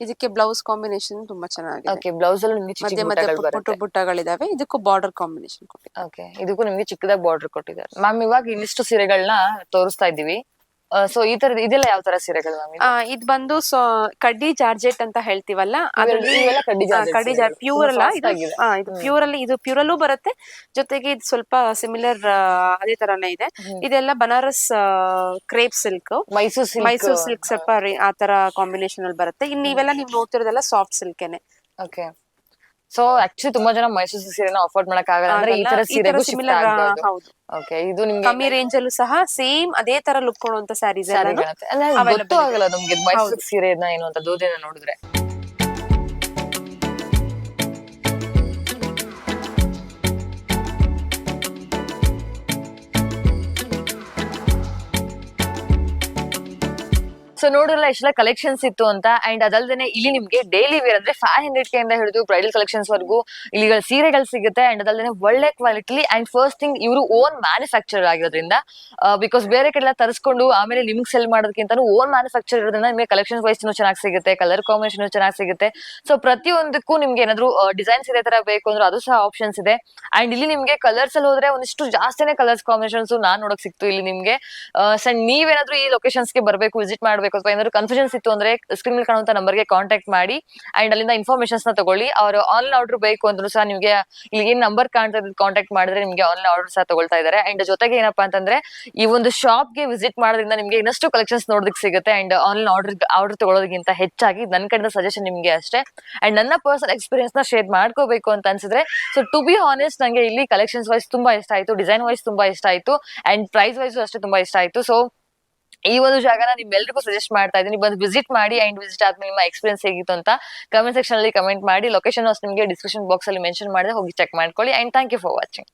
ಇದಕ್ಕೆ ಬ್ಲೌಸ್ ಕಾಂಬಿನೇಷನ್ ತುಂಬಾ ಚೆನ್ನಾಗಿದೆ. ಓಕೆ, ಬ್ಲೌಸ್ ಅಲ್ಲಿ ನಿಮ್ಗೆ ಚಿಕ್ಕ ಮಧ್ಯೆ ಮಧ್ಯೆ ಬುಟ್ಟಗಳು ಬರುತ್ತೆ. ಬುಟ್ಟಗಳಿದಾವೆ. ಇದಕ್ಕೂ ಬಾರ್ಡರ್ ಕಾಂಬಿನೇಷನ್ ಕೊಟ್ಟಿದೆ. ಓಕೆ, ಇದಕ್ಕೂ ನಿಮ್ಗೆ ಚಿಕ್ಕದಾಗಿ ಬಾರ್ಡರ್ ಕೊಟ್ಟಿದ್ದಾರೆ. ಮ್ಯಾಮ್ ಇವಾಗ ಇನ್ನಿಷ್ಟು ಸೀರೆಗಳನ್ನ ತೋರಿಸ್ತಾ ಇದ್ದೀವಿ. ಸೊ ಈ ತರದ ಇದೆಲ್ಲ ಯಾವ ತರ ಸೀರೆಗಳು ಮ್ಯಾಮ್? ಇದ್ ಬಂದು ಕಡ್ಡಿ ಜಾರ್ಜೆಟ್ ಅಂತ ಹೇಳ್ತೀವಲ್ಲ, ಅದ್ರಲ್ಲಿ ಇವೆಲ್ಲ ಕಡ್ಡಿ ಜಾರ್ಜೆಟ್ ಕಡ್ಡಿ ಸೀರೆಗಳು. ಪ್ಯೂರ್ ಅಲ್ಲ ತುಂಬಾ ಇದು. soft ಆಗಿದೆ. ಇದು ಪ್ಯೂರ್ ಅಲ್ಲಿ, ಇದು ಪ್ಯೂರ್ ಅಲ್ಲೂ ಬರುತ್ತೆ. ಜೊತೆಗೆ ಇದು ಸ್ವಲ್ಪ ಸಿಮಿಲರ್ ಅದೇ ತರಾನೇ ಇದೆ. ಇದೆಲ್ಲ Banaras crepe silk, Mysore silk ಸ್ವಲ್ಪ ಆ ತರ ಕಾಂಬಿನೇಷನ್ ಅಲ್ಲಿ ಬರುತ್ತೆ. ಇನ್ನು ಇವೆಲ್ಲ ನೀವು ನೋಡ್ತಿರೋದೆಲ್ಲ ಸಾಫ್ಟ್ ಸಿಲ್ಕೆನೆ. ಓಕೆ, ಸೊ ಆಕ್ಚುಲಿ ತುಂಬಾ ಜನ ಮೈಸೂರು ಸೀರೆನ ಅಫೋರ್ಡ್ ಮಾಡಕ್ ಆಗಲ್ಲ ಅಂದ್ರೆ ಈ ತರ ಸೀರೆಗೂ ಶಿಫ್ಟ್ ಸಿಮಿಲರ್. ಆಗ್ಬೋದು. ಹೌದು, ಓಕೆ, ಇದು ನಿಮ್ಗೆ ಕಮ್ಮಿ ರೇಂಜ್ ಅಲ್ಲೂ ಸಹ ಸೇಮ್ ಅದೇ ತರ ಲುಕ್ ಕೊಡುವಂತ ಸ್ಯಾರೀಸ್ ಸಾರಿಗಳಂತೆ ಗೊತ್ತೂ ಆಗಲ್ಲ ನಮ್ಗೆ ಮೈಸೂರು ಸೀರೆನ ಏನು ಅಂತ ದೂರದಿಂದ ನೋಡಿದ್ರೆ. ಸೊ ನೋಡಿರಲ್ಲ ಎಷ್ಟೆಲ್ಲ ಕಲೆಕ್ಷನ್ಸ್ ಇತ್ತು ಅಂತ. ಅಂಡ್ ಅದಲ್ದೇನೆ ಇಲ್ಲಿ ನಿಮ್ಗೆ ಡೈಲಿ ವೇರ್ ಅಂದ್ರೆ 500K ಇಂದ ಹಿಡಿದು ಬ್ರೈಡಲ್ ಕಲೆಕ್ಷನ್ಸ್ ವರ್ಗೂ ಇಲ್ಲಿ ಸೀರೆಗಳು ಸಿಗುತ್ತೆ. ಅಂಡ್ ಅದಲ್ದೇನೆ ಒಳ್ಳೆ ಕ್ವಾಲಿಟಿ. ಅಂಡ್ ಫಸ್ಟ್ ಥಿಂಗ್ ಇವರು ಓನ್ ಮ್ಯಾನುಫ್ಯಾಕ್ಚರ್ ಆಗಿರೋದ್ರಿಂದ, ಬಿಕಾಸ್ ಬೇರೆ ಕಡೆ ತರಿಸ್ಕೊಂಡು ಆಮೇಲೆ ನಿಮ್ಗೆ ಸೆಲ್ ಮಾಡೋದಕ್ಕಿಂತ ಓನ್ ಮ್ಯಾನುಫ್ಯಾಕ್ಚರ್ ಇರೋದ್ರಿಂದ ನಿಮಗೆ ಕಲೆಕ್ಷನ್ ವೈಸ್ ಚೆನ್ನಾಗಿ ಸಿಗುತ್ತೆ, ಕಲರ್ ಕಾಂಬಿನೇಷನ್ ಚೆನ್ನಾಗಿ ಸಿಗುತ್ತೆ. ಸೊ ಪ್ರತಿಯೊಂದಕ್ಕೂ ನಿಮ್ಗೆ ಏನಾದ್ರು ಡಿಸೈನ್ಸ್ ಇದೇ ತರ ಬೇಕು ಅಂದ್ರೆ ಅದು ಸಹ ಆಪ್ಷನ್ಸ್ ಇದೆ. ಅಂಡ್ ಇಲ್ಲಿ ನಿಮ್ಗೆ ಕಲರ್ಸ್ ಅಲ್ಲಿ ಹೋದ್ರೆ ಒಂದಿಷ್ಟು ಜಾಸ್ತಿನೇ ಕಲರ್ಸ್ ಕಾಂಬಿನೇಷನ್ಸ್ ನಾನ್ ನೋಡಕ್ ಸಿಕ್ತು ಇಲ್ಲಿ ನಿಮ್ಗೆ. ನೀವೇನಾದ್ರೂ ಈ ಲೊಕೇಶನ್ಸ್ ಗೆ ಬರ್ಬೇಕು, ವಿಸಿಟ್ ಮಾಡ್ಬೇಕು ಅಥವಾ ಏನಾದ್ರು ಕನ್ಫ್ಯೂಷನ್ಸ್ ಇತ್ತು ಅಂದ್ರೆ ಸ್ಕ್ರೀನ್ ಮೇಲೆ ಕಾಣುವಂತ ನಂಬರ್ಗೆ ಕಾಂಟ್ಯಾಕ್ಟ್ ಮಾಡಿ. ಅಂಡ್ ಅಲ್ಲಿಂದ ಇನ್ಫಾರ್ಮೇಶನ್ಸ್ ನ ತಗೊಳ್ಳಿ. ಅವರು ಆನ್ಲೈನ್ ಆರ್ಡರ್ ಬೇಕು ಅಂದ್ರೂ ಸಹ ನಿಮ್ಗೆ ಇಲ್ಲಿ ಏನ್ ನಂಬರ್ ಕಾಣ್ತಾ ಇದ್ದು ಕಾಂಟ್ಯಾಕ್ಟ್ ಮಾಡಿದ್ರೆ ನಿಮ್ಗೆ ಆನ್ಲೈನ್ ಆರ್ಡರ್ ಸಹ ತಗೊಳ್ತಾ ಇದ್ದಾರೆ. ಅಂಡ್ ಜೊತೆಗೆ ಏನಪ್ಪಾ ಅಂತಂದ್ರೆ ಈ ಒಂದು ಶಾಪ್ ಗೆ ವಿಸಿಟ್ ಮಾಡೋದ್ರಿಂದ ನಿಮ್ಗೆ ಇನ್ನಷ್ಟು ಕಲೆಕ್ಷನ್ಸ್ ನೋಡೋದಕ್ಕೆ ಸಿಗುತ್ತೆ. ಅಂಡ್ ಆನ್ಲೈನ್ ಆರ್ಡರ್ ತಗೊಳ್ಳೋದಕ್ಕಿಂತ ಹೆಚ್ಚಾಗಿ ನನ್ನ ಕಡೆಯಿಂದ ಸಜೆಷನ್ ನಿಮ್ಗೆ ಅಷ್ಟೇ. ಅಂಡ್ ನನ್ನ ಪರ್ಸನಲ್ ಎಕ್ಸ್ಪೀರಿಯನ್ಸ್ ನ ಶೇರ್ ಮಾಡ್ಕೋಬೇಕು ಅಂತ ಅನ್ಸಿದ್ರೆ, ಸೊ ಟು ಬಿ ಆನೆಸ್ಟ್ ನಂಗೆ ಇಲ್ಲಿ ಕಲೆಕ್ಷನ್ಸ್ ವೈಸ್ ತುಂಬಾ ಇಷ್ಟ ಆಯ್ತು, ಡಿಸೈನ್ ವೈಸ್ ತುಂಬಾ ಇಷ್ಟ ಆಯ್ತು, ಅಂಡ್ ಪ್ರೈಸ್ ವೈಸ್ ಅಷ್ಟೇ ತುಂಬಾ ಇಷ್ಟ ಆಯ್ತು. ಸೊ ಈ ಒಂದು ಜಾಗನ ನಿಮ್ಮೆಲ್ಲರಿಗೂ ಸಜೆಸ್ಟ್ ಮಾಡ್ತಾ ಇದ್ದೀನಿ, ಬಂದು ವಿಸಿಟ್ ಮಾಡಿ. ಅಂಡ್ ವಿಸಿಟ್ ಆದ್ಮೇಲೆ ನಿಮ್ಮ ಎಕ್ಸ್ಪೀರಿಯನ್ಸ್ ಹೇಗಿತ್ತು ಅಂತ ಕಮೆಂಟ್ ಸೆಕ್ಷನ್ ಅಲ್ಲಿ ಕಮೆಂಟ್ ಮಾಡಿ. ಲೊಕೇಶನ್ ನಿಮಗೆ ಡಿಸ್ಕ್ರಿಪ್ಷನ್ ಬಾಕ್ಸ್ ಅಲ್ಲಿ ಮೆನ್ಷನ್ ಮಾಡಿದ್ರೆ ಹೋಗಿ ಚೆಕ್ ಮಾಡ್ಕೊಳ್ಳಿ. And thank you for watching.